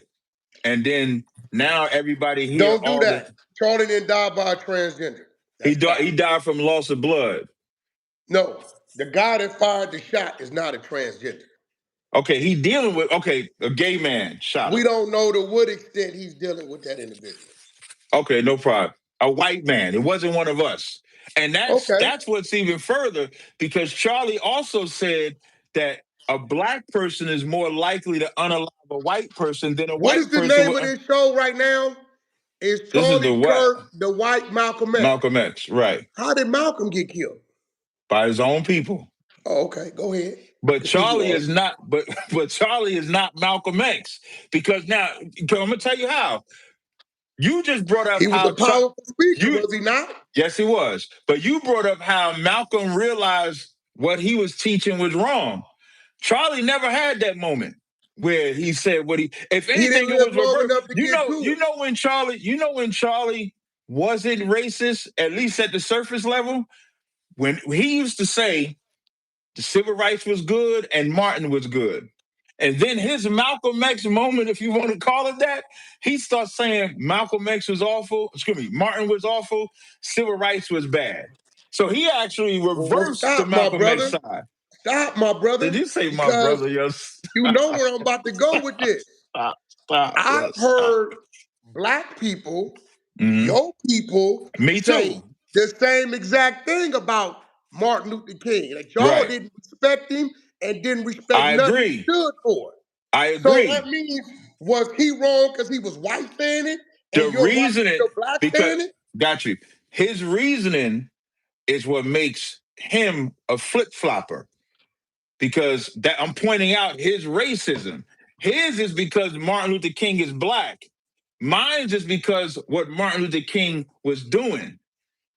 and then now everybody here Don't do that. Charlie didn't die by a transgender. That's he foul. died from loss of blood. No, the guy that fired the shot is not a transgender. Okay, he dealing with a gay man shot We him. don't know to what extent he's dealing with that individual. Okay, no problem. A white man. It wasn't one of us. And Okay. that's what's even further because Charlie also said that a black person is more likely to unalive a white person than a What is white the person name of would. this show right now? It's This is Charlie the what? Kirk, the white Malcolm X. Malcolm X, right. How did Malcolm get killed? By his own people. Oh, okay. Go ahead. But Continue Charlie on. is not, but Charlie is not Malcolm X. Because now I'm gonna tell you how. You just brought up He was a how powerful speaker, you was he not? yes, he was. But you brought up how Malcolm realized what he was teaching was wrong. Charlie never had that moment where he said what he. If He anything, didn't it live was long reversed. enough to get to it. When Charlie wasn't racist, at least at the surface level, when he used to say the civil rights was good and Martin was good. And then his Malcolm X moment, if you want to call it that, he starts saying Malcolm X was awful. Excuse me, Martin was awful. Civil rights was bad. So he actually Well, reversed the stop, my Malcolm X brother. side. Stop, my Did brother. you say my Because brother? Yes. you know where I'm about to go with this. Stop. I've Yes. Stop. heard black people, Mm-hmm. your people, Me say too. the same exact thing about Martin Luther King. That y'all Right. didn't respect him and didn't respect I nothing he agree. stood for. I So that agree. means, was he wrong because he was white saying it, The and you're right because reasoning, you're black because saying it? got you. His reasoning is what makes him a flip flopper because that I'm pointing out his racism. His is because Martin Luther King is black. Mine is because what Martin Luther King was doing.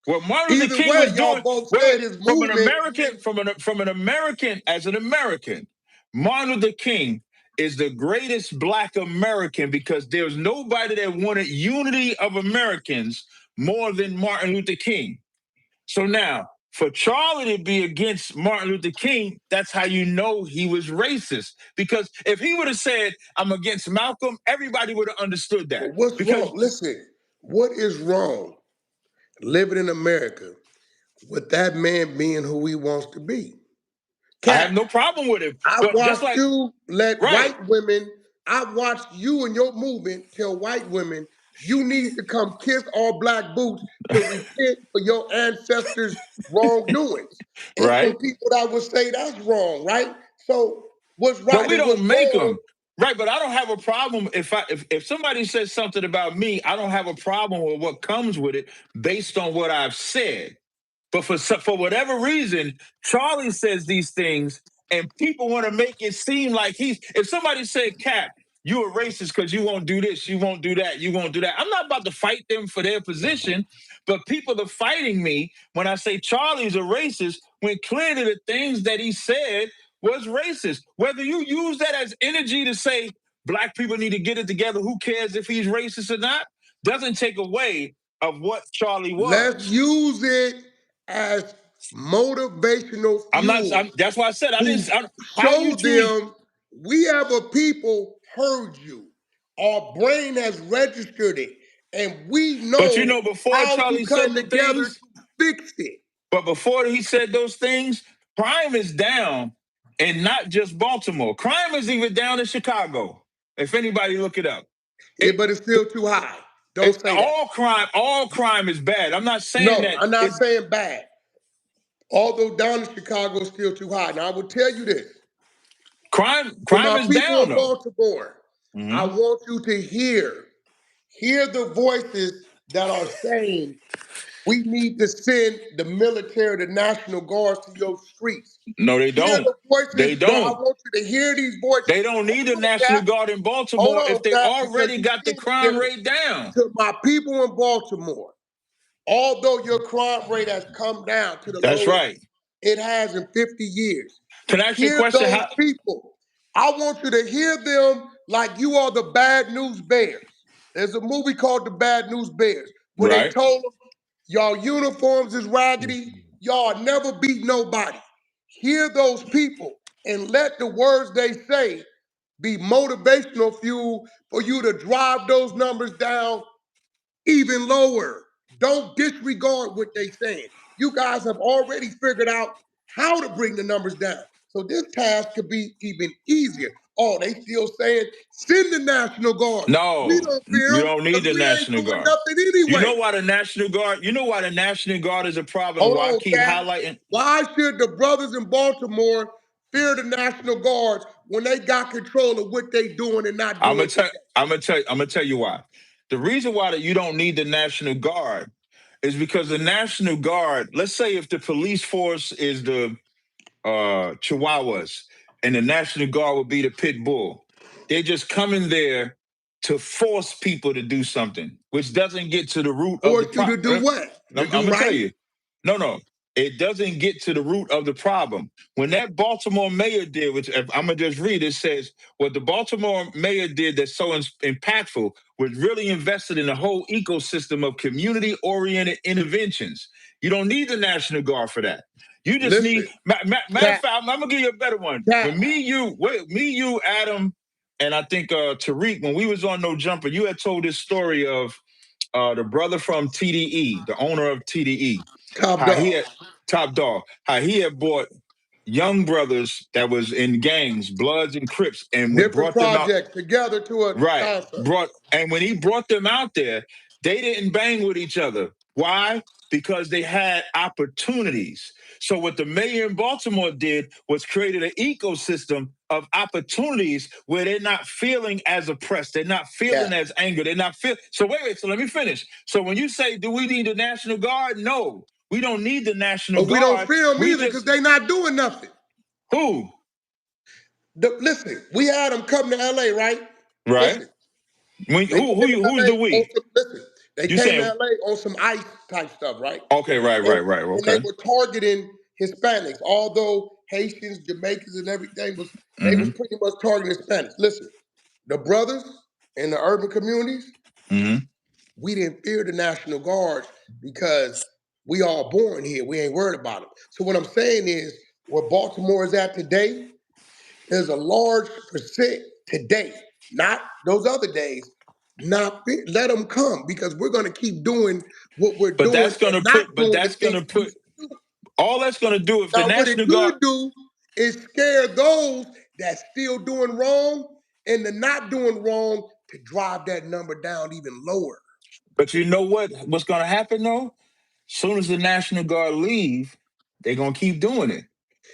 What Martin Luther Either King way, was y'all doing. both Wait, said wait. his From an movement. American, from an American as an American, Martin Luther King is the greatest black American because there's nobody that wanted unity of Americans more than Martin Luther King. So now, for Charlie to be against Martin Luther King, that's how you know he was racist. Because if he would have said, I'm against Malcolm, everybody would have understood that. But what's Because wrong? Listen, what is wrong living in America with that man being who he wants to be? I have Cap, no problem with it. I But just watched like, you let right, white women, I watched you and your movement tell white women you need to come kiss all black boots to repent for your ancestors' wrongdoings. It's some right. people that would say that's wrong, right? So what's But right we and what's don't make wrong? them. Right, but I don't have a problem if somebody says something about me, I don't have a problem with what comes with it based on what I've said. But for whatever reason, Charlie says these things, and people want to make it seem like if somebody said, "Cap, you a racist because you won't do this, you won't do that, you won't do that. I'm not about to fight them for their position, but people are fighting me when I say Charlie's a racist when clearly the things that he said was racist. Whether you use that as energy to say black people need to get it together, who cares if he's racist or not, doesn't take away of what Charlie Let's was. use it as motivational fuel That's why I said I to didn't. How you show two? them we have a people heard you. Our brain has registered it, and we But you know know, before how to Charlie said come the together things, to fix it. but before he said those things, crime is down, and not just Baltimore. Crime is even down in Chicago. If anybody look it up, it, But it's still too high. Don't say that. all crime is bad. I'm not saying No, that I'm not it's saying bad. Although down in Chicago is still too high. Now I will tell you this. crime. To Crime my is people down in though. Baltimore, I Mm-hmm. want you to hear the voices that are saying we need to send the military, the National Guards to your streets. No, they Hear don't. the voices. They No, I don't. want you to hear these voices. They don't need the Hold on, National Cap. Guard in Hold Baltimore if on, they Cap, because already you got the saying it crime different. rate down. To my people in Baltimore, although your crime rate has come down to the That's lowest right. it has in 50 years, Can I ask you a hear question? those How? people. I want you to hear them like you are the bad news bears. There's a movie called The Bad News Bears where they Right. told them, y'all uniforms is raggedy, y'all never beat nobody. Hear those people and let the words they say be motivational fuel for you to drive those numbers down even lower. Don't disregard what they're saying. You guys have already figured out how to bring the numbers down. So this task could be even easier. Oh, they still saying send the National Guard. We No, don't fear you them don't need because the we ain't National doing Guard. nothing You anyway. know why the National Guard? You know why the National Guard is a problem? Hold Why I on, keep Cat. highlighting? Why should the brothers in Baltimore fear the National Guards when they got control of what they doing and not I'm gonna doing tell. today? I'm gonna tell you why. The reason why that you don't need the National Guard is because the National Guard. Let's say if the police force is the Chihuahuas, and the National Guard would be the pit bull. They just come in there to force people to do something, which doesn't get to the root of the Force you to do problem. what? To I'm do gonna tell right? you, no, it doesn't get to the root of the problem. When that Baltimore mayor did, which I'm gonna just read, it says what the Baltimore mayor did that's so impactful was really invested in a whole ecosystem of community-oriented interventions. You don't need the National Guard for that. You just need. Listen, Matter of Cat, fact, I'm gonna give you a better one. Cat, When me, you, Adam, and I think Tariq, when we was on No Jumper, you had told this story of the brother from TDE, the owner of TDE, top how he dog. had Top Dog, how he had bought young brothers that was in gangs, Bloods and Crips, and would Different brought them out. projects together to a Right. concert. And when he brought them out there, they didn't bang with each other. Why? Because they had opportunities. So what the mayor in Baltimore did was created an ecosystem of opportunities where they're not feeling as oppressed, they're not Yeah. feeling as angry, they're not feel. So wait, so let me finish. So when you say, do we need the National Guard? No, we don't need the National But we don't Guard. fear them We either because just they not doing nothing. who? Listen, we had them come to LA, right? Right? Listen, When they came to who's LA the on we? some, listen, they You came to saying LA on some ICE type stuff, right? okay, right, And, right, right. and they Okay. were targeting Hispanics, although Haitians, Jamaicans, and everything they was Mm-hmm. pretty much targeting Hispanics. Listen, the brothers in the urban communities, Mm-hmm. we didn't fear the National Guards because we all born here. We ain't worried about them. So what I'm saying is, where Baltimore is at today, there's a large percent today, not those other days. Not let them come because we're going to keep doing what we're But doing and not doing the that's things gonna we put used to do. all that's gonna do if the Now, what it National Guard. could do is scare those that still doing wrong and the not doing wrong to drive that number down even lower. But you know what's gonna happen though? Soon as the National Guard leave, they're gonna keep doing it.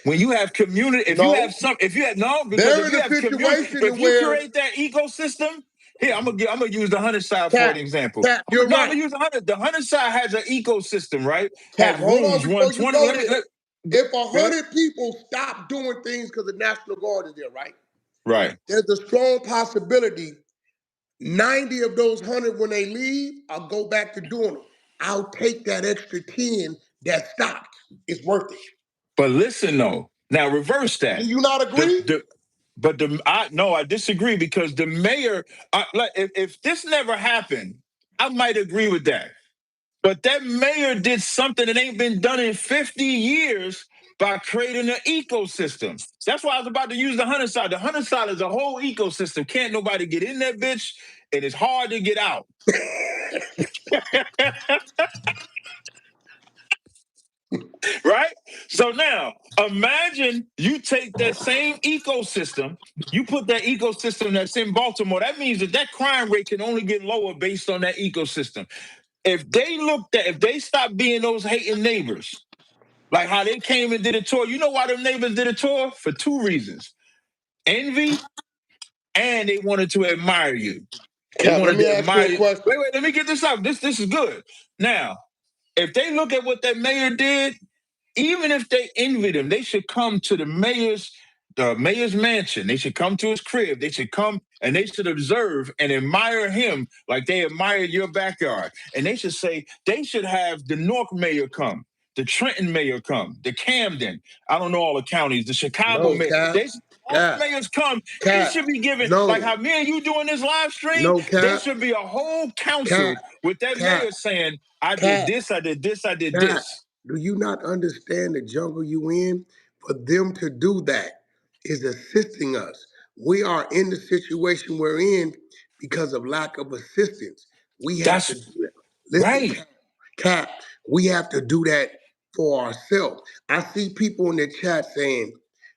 When you have community, No, if you have no, because they're if in you a have community, situation to if you where create that ecosystem, here I'm gonna use the hunter side for an Cap, example. Cap, you're I'm right. gonna use the hunter. The hunter side has an ecosystem, right? Cap, Has hold on rules. One before you twenty. go Let me there. let, If go ahead. 100 people stop doing things because the National Guard is there, right? Right. There's a strong possibility 90 of those 100 when they leave, I'll go back to doing them. I'll take that extra 10 that stopped. It's worth it. But listen though, now reverse Do that. you not The agree? the but the I no, I disagree because the mayor, like if this never happened, I might agree with that. But that mayor did something that ain't been done in 50 years by creating an ecosystem. That's why I was about to use the hunter side. The hunter side is a whole ecosystem. Can't nobody get in that bitch, and it's hard to get out. Right? So now imagine you take that same ecosystem, you put that ecosystem that's in Baltimore. That means that that crime rate can only get lower based on that ecosystem. If they stop being those hating neighbors, like how they came and did a tour, you know why them neighbors did a tour? For two reasons: envy, and they wanted to admire you. They Cap, let wanted me to ask you admire a you. question. Wait, let me get this out. This is good. Now, if they look at what that mayor did, even if they envied him, they should come to the mayor's mansion. They should come to his crib. They should come and they should observe and admire him like they admired your backyard. And they should say they should have the Newark mayor come, the Trenton mayor come, the Camden. I don't know all the counties, the Chicago No, mayor. Cap. All the Cap. mayors come. They Cap. should be given like No. how me and you doing this live stream. No, There Cap. should be a whole Cap. council with that Cap. mayor saying, "I did Cap. this, I did this, I did Cap. this." Do you not understand the jungle you in? For them to do that is assisting us. We are in the situation we're in because of lack of assistance. We have to That's do it. Listen, right. Cap, we have to do that for ourselves. I see people in the chat saying,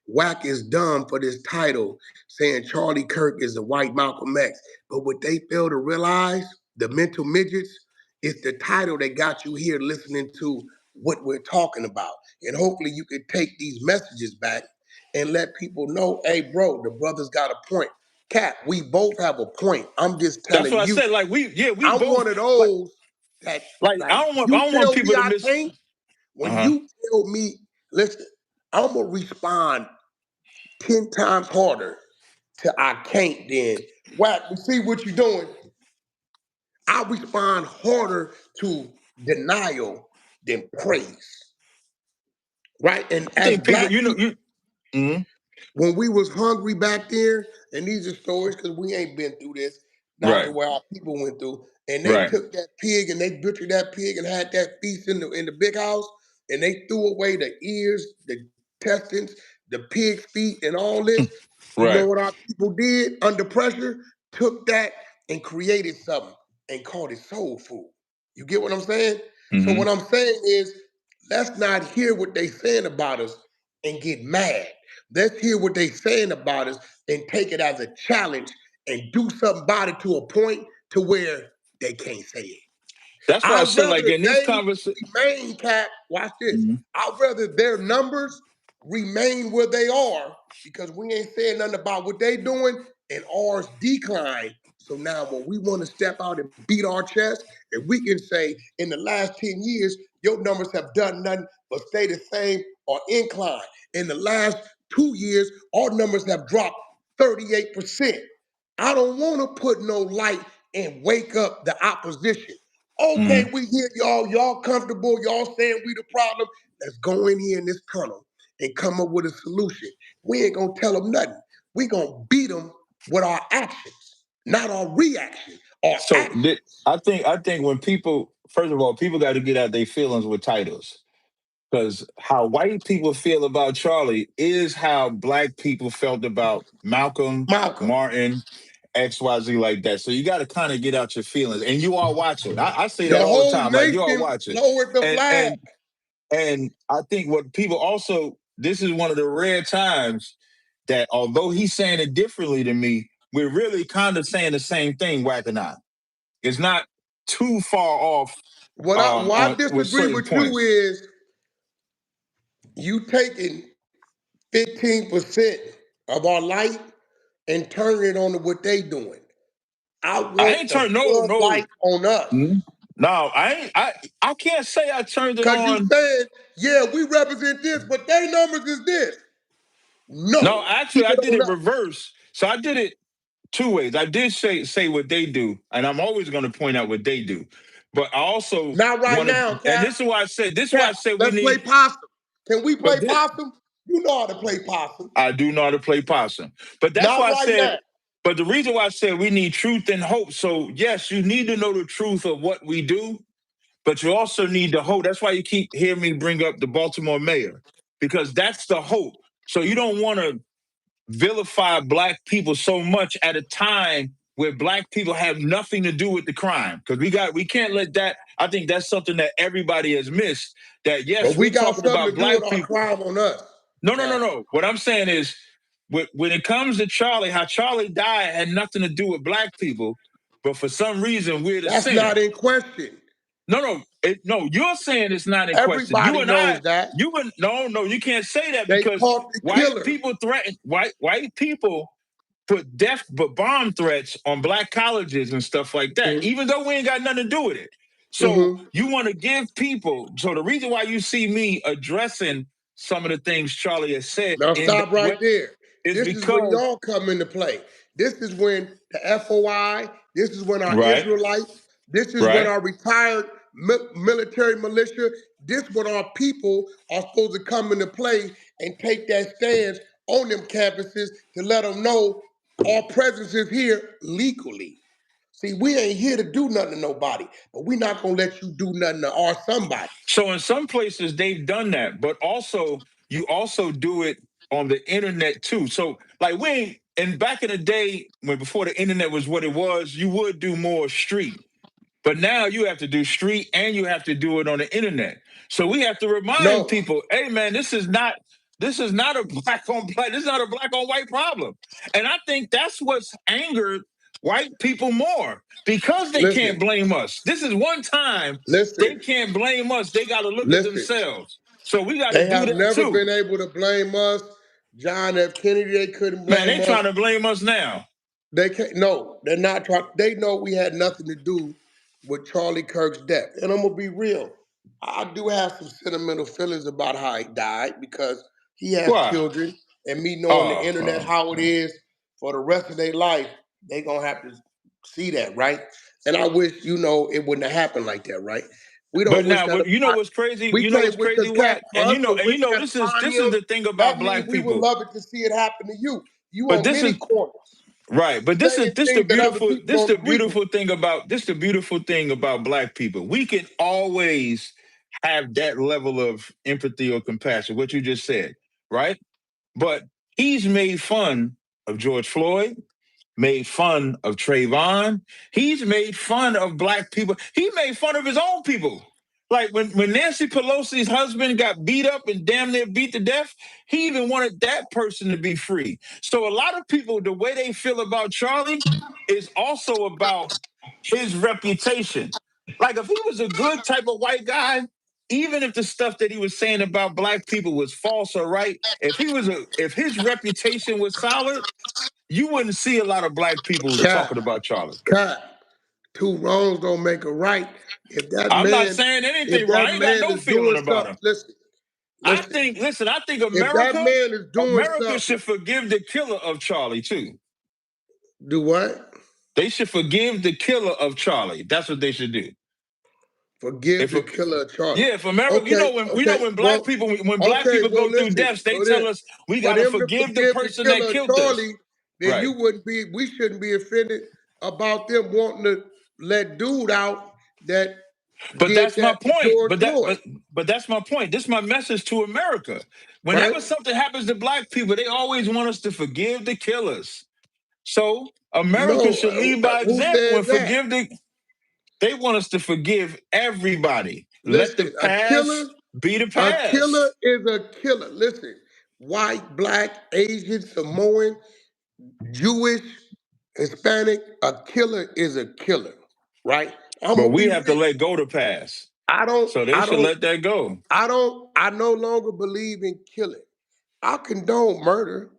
Whack is dumb for this title, saying Charlie Kirk is a white Malcolm X. But what they fail to realize, the mental midgets, is the title that got you here listening to what we're talking about. And hopefully you can take these messages back and let people know, hey, bro, the brother's got a point. Cap, we both have a point. I'm just That's telling what I you, said. Like we I'm both one of like those that, like, I you don't want tell me people to I miss. can't, Uh when huh. you tell me, listen, I'm gonna respond 10 times harder to I can't then. Whack, you see what you're doing? I respond harder to denial than praise, right? And I as think people, black you know, people, you mhm. when we was hungry back there, and these are stories because we ain't been through this, not the Right, way our people went through. And they right, took that pig and they butchered that pig and had that feast in the big house, and they threw away the ears, the intestines, the pig's feet, and all this. You know right. what our people did under pressure? Took that and created something and called it soul food. You get what I'm saying? So Hmm. what I'm saying is, let's not hear what they saying about us and get mad. Let's hear what they saying about us and take it as a challenge and do something about it to a point to where they can't say it. That's why I I'd say, like rather in this they conversation, remain, Cap. Watch this. I'd rather their numbers remain where they are because we ain't saying nothing about what they doing and ours decline. So now when we want to step out and beat our chest, and we can say in the last 10 years, your numbers have done nothing but stay the same or incline. In the last 2 years, our numbers have dropped 38%. I don't want to put no light and wake up the opposition. Okay, mhm. we hear y'all. Y'all comfortable. Y'all saying we the problem. Let's go in here in this tunnel and come up with a solution. We ain't gonna tell them nothing. We gonna beat them with our actions, not our reaction. Our So actions. I think when people, first of all, people got to get out their feelings with titles. Because how white people feel about Charlie is how black people felt about Malcolm, Malcolm, Martin, XYZ like that. So you got to kind of get out your feelings. And you all watch it. I say the that all the whole time. Like you all nation watch it. lowered the And flag. and and I think what people also, this is one of the rare times that although he's saying it differently than me, we're really kind of saying the same thing, Wack and I. It's not too far off Why I on with disagree certain with you points. is you taking 15% of our light and turning it on to what they doing. I I want ain't the turned no. floodlight on us. Mhm. No, I ain't. I can't say I turned it Cause you on. saying, yeah, we represent this, but their numbers is this. No, No, actually, keep I it did on it us. reverse. So I did it two ways. I did say what they do, and I'm always going to point out what they do. But I also Not right want to, now, and Cap. this is why I Cap, said we let's play need. possum. Can we play But this, possum? You know how to play possum. I do know how to play possum. But that's Not why I right said. now. But the reason why I said we need truth and hope. So yes, you need to know the truth of what we do, but you also need the hope. That's why you keep hearing me bring up the Baltimore mayor, because that's the hope. So you don't want to vilify black people so much at a time where black people have nothing to do with the crime, because we can't let that. I think that's something that everybody has missed, that But yes, we we're got talking something about to do with black our people. crime on us, No, Cap. no. What I'm saying is, when it comes to Charlie, how Charlie died had nothing to do with black people, but for some reason we're the That's not center. in question. No, you're saying it's not in question. You Everybody and I, knows that. no, you can't say that, They because caught the killer. white people put death but bomb threats on black colleges and stuff like that, Mm-hmm. even though we ain't got nothing to do with it. So Mm-hmm. you want to give people. So the reason why you see me addressing some of the things Charlie has said Now in stop that right way there. is This is when because y'all come into play. This is when the FOI, this is when our right, Israelites, this is when right. our retired military militia, this when our people are supposed to come into play and take that stance on them campuses to let them know our presence is here legally. See, we ain't here to do nothing to nobody, but we not gonna let you do nothing to our somebody. So in some places they've done that, but also you also do it on the internet too. So like we ain't, and back in the day when before the internet was what it was, you would do more street. But now you have to do street and you have to do it on the internet. So we have to remind No, people, hey man, this is not a black on black, this is not a black on white problem. And I think that's what's angered white people more, because they listen, can't blame us. This is one time they listen, can't blame us. They got to look at listen. themselves. So we got to They do have that never too. been able to blame us. John F. Kennedy, they couldn't Man, blame they us. trying to blame us now. They can't. No, they're not trying. They know we had nothing to do with Charlie Kirk's death. And I'm gonna be real. I do have some sentimental feelings about how he died because he has Why? children, and me knowing the Oh, internet how it is for the rest of their life, they gonna have to see that, right? And I wish it wouldn't have happened like that, right? We but don't wish now, that but you know upon. what's crazy? We You know what's can't wish crazy, because Cat, Watt? for us to And wish you know that this upon is him, the thing about that means black we would people. love it to see it happen to you. You But on this many is corners right. But saying things that other people this don't the agree with. beautiful thing about black people. We can always have that level of empathy or compassion. What you just said, right? But he's made fun of George Floyd, made fun of Trayvon. He's made fun of black people. He made fun of his own people. Like when Nancy Pelosi's husband got beat up and damn near beat to death, he even wanted that person to be free. So a lot of people, the way they feel about Charlie is also about his reputation. Like if he was a good type of white guy, even if the stuff that he was saying about black people was false or right, if his reputation was solid, you wouldn't see a lot of black people Cat, talking about Charlie. cat, two wrongs don't make a right. If that I'm not man, saying if anything wrong. that I ain't got man no is feeling doing about something, him. listen, listen. I think If that man is doing America something, should forgive the killer of Charlie too. do what? They should forgive the killer of Charlie. That's what they should do. Forgive If the killer of Charlie. Yeah, if America, Okay, okay. when Well, black okay. people Well, go through listen. deaths, they So then, tell us we for got to them to forgive the forgive the person that killer of killed us. Charlie, then Right. you wouldn't be. We shouldn't be offended about them wanting to let dude out that But did that's my that to point. George Floyd, But that's my point. This is my message to America. right? Whenever something happens to black people, they always want us to forgive the killers. So America No, should lead by who example said and that? forgive the. They want us to forgive everybody. Let the Listen, past be the a killer past. is a killer. Listen, white, black, Asian, Samoan, Jewish, Hispanic, a killer is a killer, right? I'm But gonna we be have to real. let go the past. I don't, So they I should don't, let that go. I no longer believe in killing. I condone murder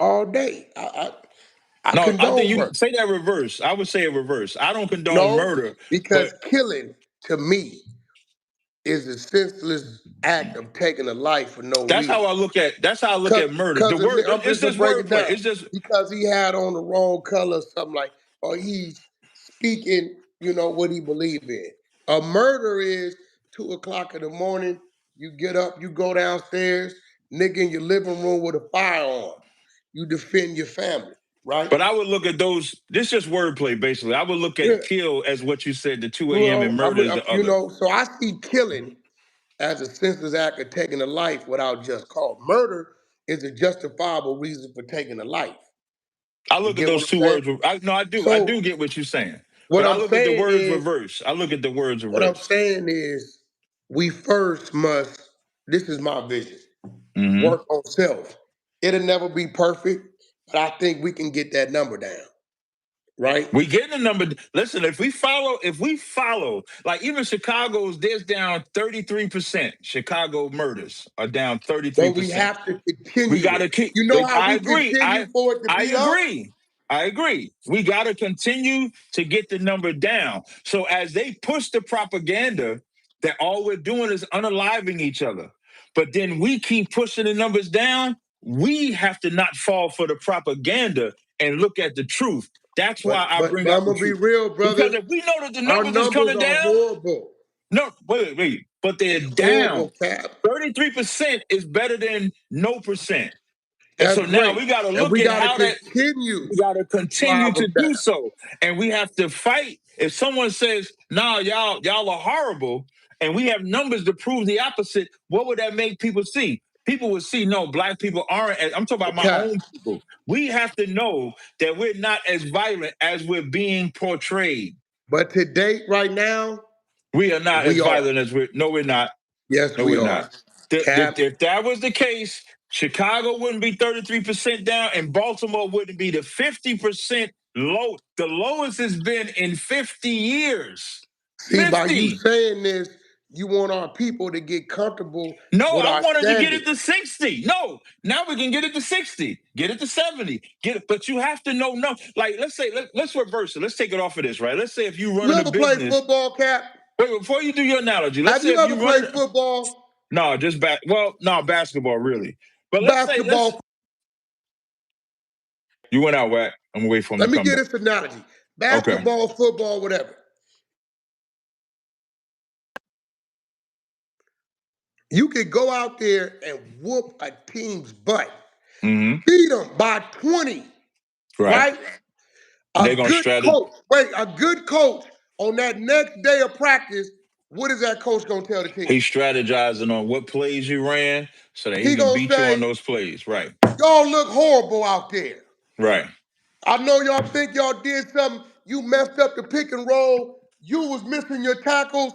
all day. I No, I think condone you murder. say that reverse. I would say a reverse. I don't condone No, murder, because but killing to me is a senseless act of taking a life for no That's how reason. I look at. That's how I look at murder. The word. I'm It's just gonna just break it wordplay. down It's just because he had on the wrong color, something like, or he's speaking, what he believe in. A murder is 2 o'clock in the morning. You get up, you go downstairs, nigga in your living room with a firearm. You defend your family, right? But I would look at those. This is just wordplay, basically. I would look Yeah. at kill as what you said. The 2 a.m. and murder is the other. So I see killing as a senseless act of taking a life without just cause. Murder is a justifiable reason for taking a life. I You look at get what those I'm two saying? words. No, I do. I do So get what you're saying. what But I I'm look at the saying words is, reverse. I look at the words what I'm reverse. saying is, we first must. This is my vision. Mm-hmm. Work on self. It'll never be perfect, but I think we can get that number down. Right? We getting the number. Listen, if we follow, like even Chicago's, there's down 33%. Chicago murders are down But we 33%. have to We continue got to it. keep. You know how I we agree. continue for it to I be up? agree. I agree. We got to continue to get the number down. So as they push the propaganda that all we're doing is unaliving each other, but then we keep pushing the numbers down, we have to not fall for the propaganda and look at the truth. That's why I bring But out I'm the gonna be truth. real, brother. Because if we know that the Our numbers is numbers coming are down, horrible. no, wait, but they're down. Horrible, Cap. 33% is better than no percent. And That's so now great. we got to And look we at gotta how that continue we got to to continue drive to them down. do so, and we have to fight. If someone says, "Nah, y'all are horrible," and we have numbers to prove the opposite, what would that make people see? People would see, no, black people aren't. I'm talking about my Cap. own people. We have to know that we're not as violent as we're being portrayed. But to date, right now, We are not as we are. violent as we're. No, we're not. Yes, No, we we're are. not. Cap. If that was the case, Chicago wouldn't be 33% down, and Baltimore wouldn't be the 50% low. The lowest it's been in 50 years. See, by you 50. saying this, you want our people to get comfortable No, with I our wanted to get it standards. to 60. No, now we can get it to 60, get it to 70. Get it, but you have to know no. Like, let's say, let's reverse it. Let's take it off of this, right? Let's say if you You running a ever play business. football, Cap? Wait, before you do your analogy, let's Have say you if ever you played running. football? No, just no, basketball, really. But let's say, Basketball. you went out, Wack. I'm gonna wait for him Let to me come get back. this analogy. Okay. Basketball, football, whatever. You could go out there and whoop a team's butt, Mm-hmm. beat them by 20, Right. right? They're gonna A good coach on that next day of practice, what is that coach gonna tell the team? he's strategizing on what plays you ran so that he He can gonna beat you on say, those plays. Right. y'all look horrible out there. Right. I know y'all think y'all did something. You messed up the pick and roll. You was missing your tackles.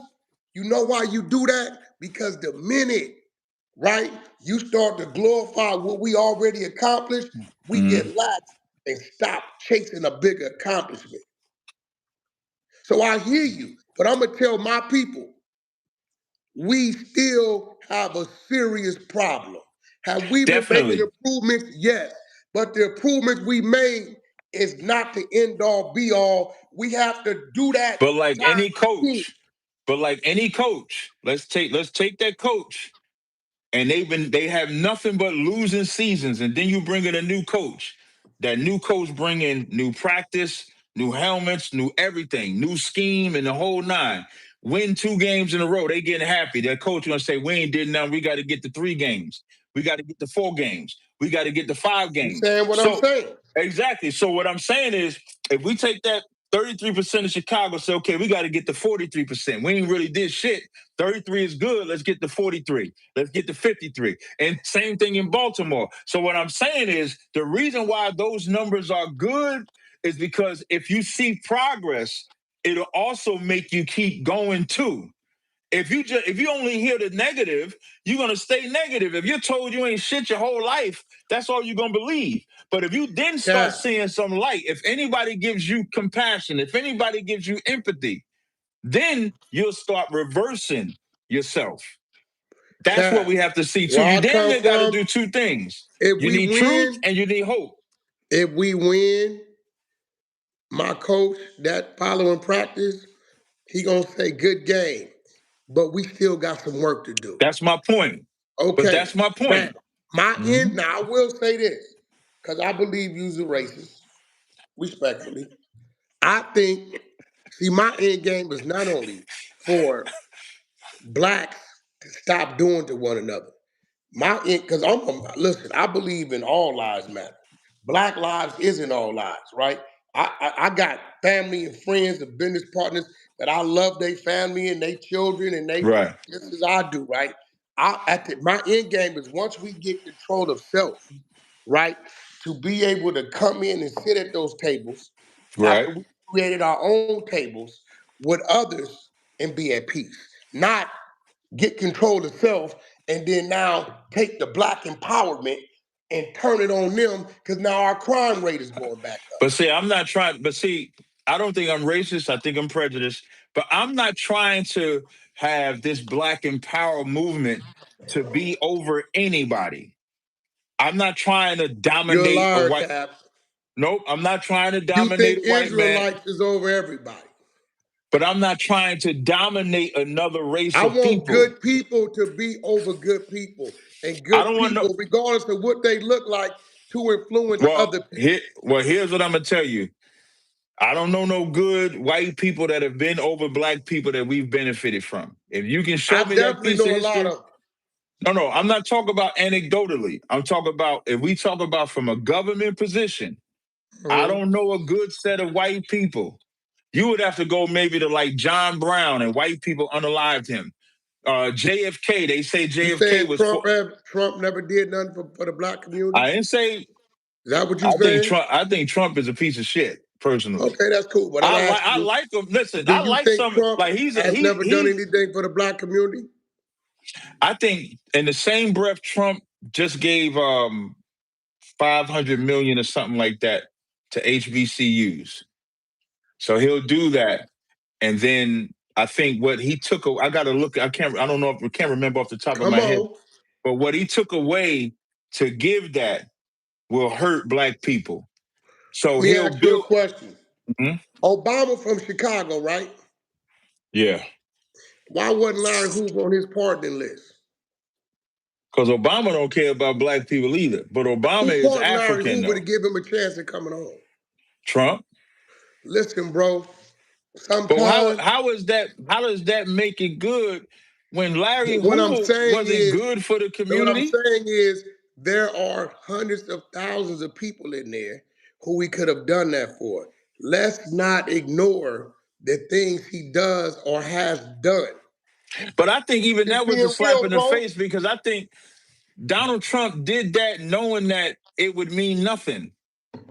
You know why you do that? Because the minute, right, you start to glorify what we already accomplished, we Mm-hmm. get lax and stop chasing a bigger accomplishment. So I hear you, but I'm gonna tell my people, we still have a serious problem. Have we been making Definitely. improvements? Yes. But the improvements we made is not the end all be all. We have to do that But like time any again. coach, let's take that coach, and they have nothing but losing seasons, and then you bring in a new coach. That new coach bring in new practice, new helmets, new everything, new scheme, and the whole nine. Win 2 games in a row, they getting happy. That coach gonna say, "We ain't did nothing. We got to get to 3 games. We got to get to 4 games. We got to get to 5 games." You saying what I'm So saying? exactly. So what I'm saying is, if we take that 33% of Chicago, say, okay, we got to get to 43%. We ain't really did shit. 33 is good. Let's get to 43. Let's get to 53. And same thing in Baltimore. So what I'm saying is the reason why those numbers are good is because if you see progress, it'll also make you keep going too. If you only hear the negative, you're gonna stay negative. If you're told you ain't shit your whole life, that's all you're gonna believe. But if you then start Cap, seeing some light, if anybody gives you compassion, if anybody gives you empathy, then you'll start reversing yourself. That's what we Cap. have to see too. Where You I damn come near got to from, do two things. if You we need truth win, and you need hope. if we win, my coach, that following practice, he gonna say, good game. but we still got some work to do. That's my point. But Okay. that's my Now, point. my end, Mhm. now I will say this, because I believe you's a racist, respectfully. I think, see, my end game is not only for blacks to stop doing to one another. My because listen, I believe in all lives matter. Black lives isn't all lives, right? I got family and friends and business partners that I love their family and their children and they Right. just as I do, right? My end game is once we get control of self, right? To be able to come in and sit at those tables Right. after we created our own tables with others and be at peace. Not get control of self and then now take the black empowerment and turn it on them because now our crime rate is going back up. But see, I'm not trying. But see, I don't think I'm racist. I think I'm prejudiced. But I'm not trying to have this black empower movement to be over anybody. I'm not trying to You're a dominate a liar, white. Cap. Nope, I'm not trying to You dominate think a white man. Israelites is over everybody. But I'm not trying to dominate another race I of want people. good people to be over good people and I good don't want no. people, regardless of what they look like, to influence other people. Here's what I'm gonna tell you. I don't know no good white people that have been over black people that we've benefited from. If you can show I me that definitely piece of know a lot history, of them. no, I'm not talking about anecdotally. I'm talking about if we talk about from a government position. I Mhm. don't know a good set of white people. You would have to go maybe to like John Brown and white people unalived him. JFK, they say You JFK saying was for. Trump never did nothing for the black community? I didn't say. Is that what you I think saying? Trump. I think Trump is a piece of shit. Personally, Okay, that's cool. But I'm I asking you, like him. Listen, do I you like think some Trump like has never done he. anything for the black community? I think in the same breath, Trump just gave 500 million or something like that to HBCUs. So he'll do that, and then I think what he took. I got to look. I can't. I don't know. I can't remember off the top of Come my head. on. But what he took away to give that will hurt black people. Let So me he'll ask you a build. question. Mhm. Obama from Chicago, right? Yeah, Why wasn't Larry Hoover on his pardoning list? because Obama don't care about black people either. But Obama Who is pardoned Larry African Hoover to though. give him a chance at coming home? Trump. Listen, bro, But sometimes how does that make it good when Larry what I'm Hoover saying wasn't is, good for the what I'm community? saying is there are hundreds of thousands of people in there who we could have done that for. Let's not ignore the things he does or has done. But I think even Just that was a being slap real, in the bro. face because I think Donald Trump did that knowing that it would mean nothing.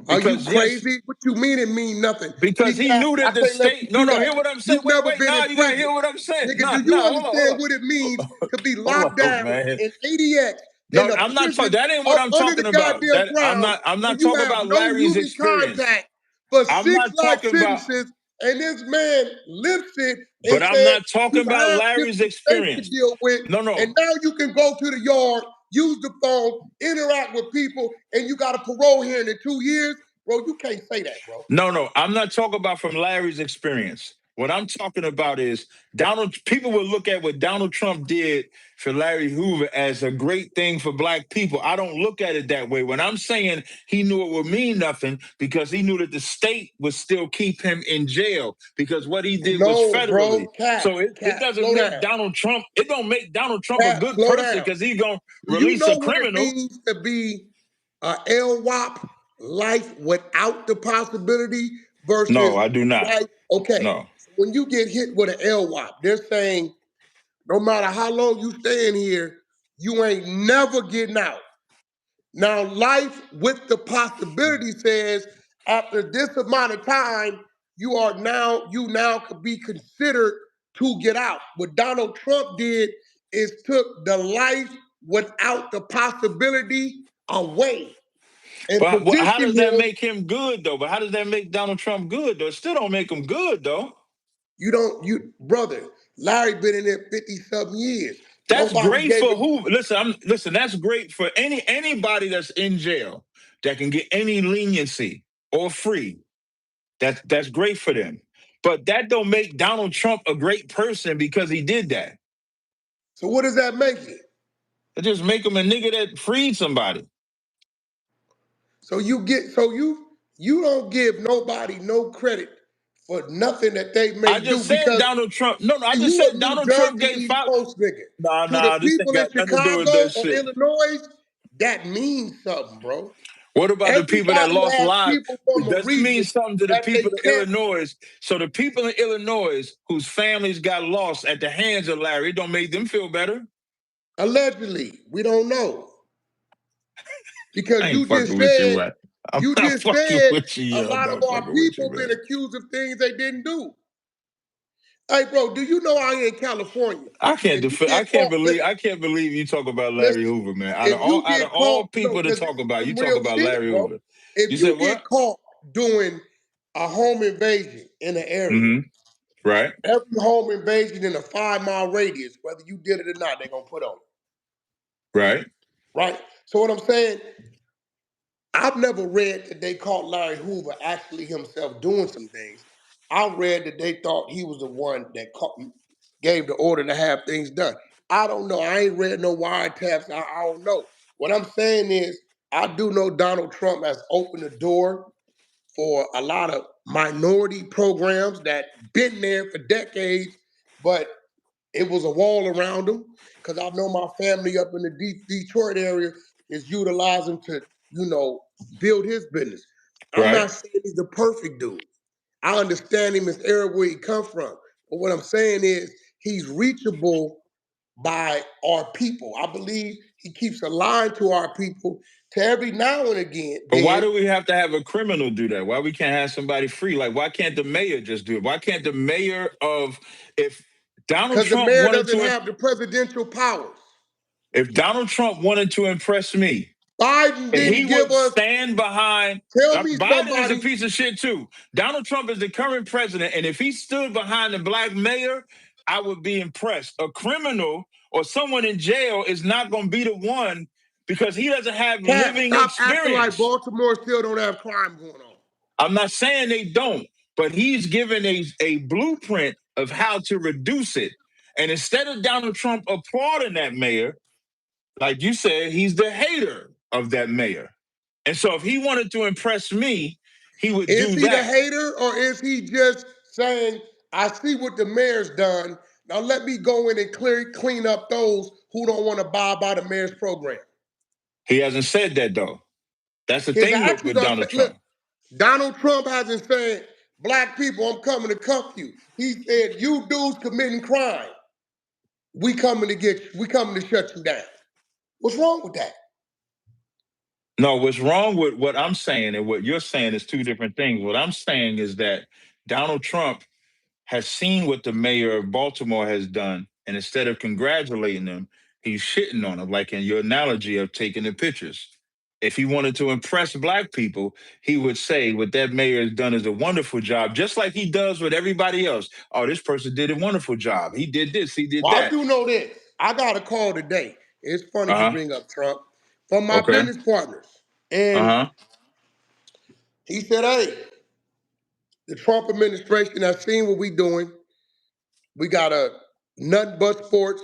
Are you Because yes, crazy? What you mean it mean nothing? because See, he Cap, knew I that the can't let you state. No, do no, that. hear what I'm saying. You've Wait, never wait, been no, in you gotta prison. hear what I'm saying. Nigga, No, do no, you understand hold what it means on. to be Hold locked on, down man. in ADX No, in a I'm not talking. prison That ain't what up I'm under the talking about. goddamn That ground I'm not and you talking have about no Larry's human experience. contact for I'm six not life talking about sentences and this man lips it but and I'm said not talking you about have Larry's different states to experience. deal with No, and no. now you can go to the yard, use the phone, interact with people, and you got a parole hearing in 2 years. Bro, you can't say that, bro. No. I'm not talking about from Larry's experience. What I'm talking about is Donald. People will look at what Donald Trump did for Larry Hoover as a great thing for black people. I don't look at it that way. When I'm saying he knew it would mean nothing because he knew that the state would still keep him in jail because what he did was No, federally. bro. Cap, So it Cap, doesn't slow make down. Donald Trump. It don't make Donald Trump a Cap, good slow person down. because he's gonna Do you release a know what it criminal. means to be a LWOP life without the possibility No, versus I do not. life? Okay, No. so when you get hit with an LWOP, they're saying no matter how long you stay in here, you ain't never getting out. Now, life with the possibility says after this amount of time, you now could be considered to get out. What Donald Trump did is took the life without the possibility away and But how does positioned that him. make him good though? But how does that make Donald Trump good though? It still don't make him good though. You brother, Larry been in there 50 something years. That's Nobody great gave for him. who? Listen. That's great for anybody that's in jail that can get any leniency or free. That's great for them. But that don't make Donald Trump a great person because he did that. So what does that make it? It just make him a nigga that freed somebody. So you don't give nobody no credit for nothing that they I may do just said because Donald Trump. No, I just you a said New Donald Trump Jersey gave East five. Coast nigga. To the Nah, this ain't people in got nothing to do with Chicago that or shit. Illinois, that means something, bro. What about the people that Everybody lost has lives? people from It a doesn't mean region something to the that they people in can't. Illinois. So the people in Illinois whose families got lost at the hands of Larry, it don't make them feel better. Allegedly, we don't know because I ain't fucking with you, man. I'm you not just fucking said with you, a yo. I'm lot of not our fucking with you, people man. been accused of things they didn't do. Hey, bro, do you know out here in California, if you get caught, I can't believe you talk about Larry listen, Hoover, man. if you Out of get all caught, no, people to because this talk is about, you some talk real about shit, Larry bro. Hoover. If You said you get what? caught doing a home invasion in an area, Mm-hmm. Right. every home invasion in a 5 mile radius, whether you did it or not, they're gonna put on it, Right. right? So what I'm saying, I've never read that they caught Larry Hoover actually himself doing some things. I read that they thought he was the one that gave the order to have things done. I don't know. I ain't read no wiretaps. I don't know. What I'm saying is, I do know Donald Trump has opened the door for a lot of minority programs that been there for decades, but it was a wall around them because I know my family up in the Detroit area is utilizing to, build his business. I'm Right. not saying he's the perfect dude. I understand him as area where he come from. But what I'm saying is he's reachable by our people. I believe he keeps a line to our people to every now and again. But why Then do we have to have a criminal do that? Why we can't have somebody free? Like, why can't the mayor just do it? Why can't the mayor of if Donald because the Trump mayor wanted doesn't to have the presidential powers. if Donald Trump wanted to impress me, Biden he didn't give would us. stand behind. Tell me Biden is a somebody. piece of shit too. Donald Trump is the current president, and if he stood behind the black mayor, I would be impressed. A criminal or someone in jail is not going to be the one because he doesn't have Cat, living stop acting like experience. Baltimore still don't have crime going on. I'm not saying they don't, but he's given a blueprint of how to reduce it. And instead of Donald Trump applauding that mayor, like you said, he's the hater of that mayor. And so if he wanted to impress me, he would Is do he the that. hater or is he just saying, I see what the mayor's done. Now let me go in and clean up those who don't want to buy by the mayor's program. He hasn't said that though. That's the His thing actions with are Donald look, Trump. Donald Trump hasn't said, black people, I'm coming to cuff you. He said, you dudes committing crime. We coming to get you, we coming to shut you down. What's wrong with that? No, what's wrong with what I'm saying and what you're saying is two different things. What I'm saying is that Donald Trump has seen what the mayor of Baltimore has done, and instead of congratulating him, he's shitting on him, like in your analogy of taking the pictures. If he wanted to impress black people, he would say what that mayor has done is a wonderful job, just like he does with everybody else. Oh, this person did a wonderful job. He did this, he did Well, I that. do know this. I got a call today. It's funny you Uh-huh. bring up Trump from my Okay. business partners. And Uh-huh. he said, hey, the Trump administration has seen what we doing. We got a nothing but sports.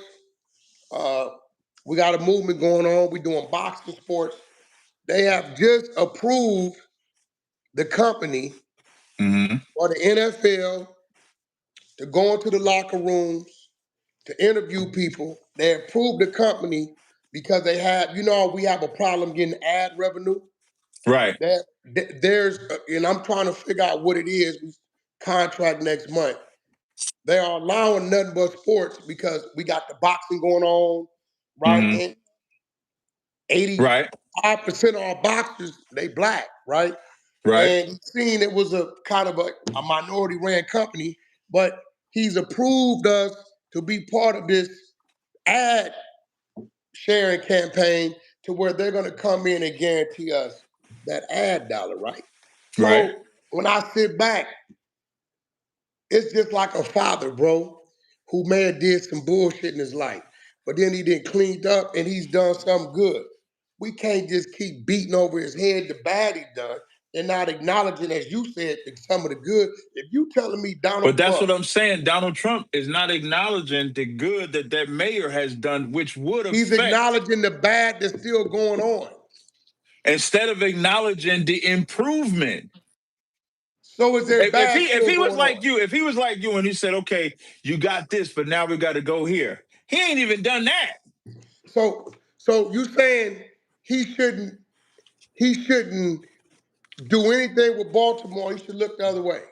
Uh, we got a movement going on. We doing boxing sports. They have just approved the company Mm-hmm. or the NFL to go into the locker rooms to interview people. They approved the company because they have, we have a problem getting ad revenue. Right. There's, and I'm trying to figure out what it is. We contract next month. They are allowing nothing but sports because we got the boxing going on, right? Mm-hmm. And 85% Right. of our boxers, they black, right? Right. And he's seen it was a kind of a minority ran company, but he's approved us to be part of this ad sharing campaign to where they're going to come in and guarantee us that ad dollar, right? Right. So when I sit back, it's just like a father, bro, who may have did some bullshit in his life, but then he did cleaned up and he's done something good. We can't just keep beating over his head the bad he done. and not acknowledging, as you said, some of the good. If you telling me But Donald that's Trump, what I'm saying. Donald Trump is not acknowledging the good that that mayor has done, which would he's affect, acknowledging the bad that's still going on. instead of acknowledging the improvement. So is there If bad he if still he was going on? like you, if he was like you and he said, okay, you got this, but now we got to go here. He ain't even done that. So you saying he shouldn't he shouldn't do anything with Baltimore? He should look the other way.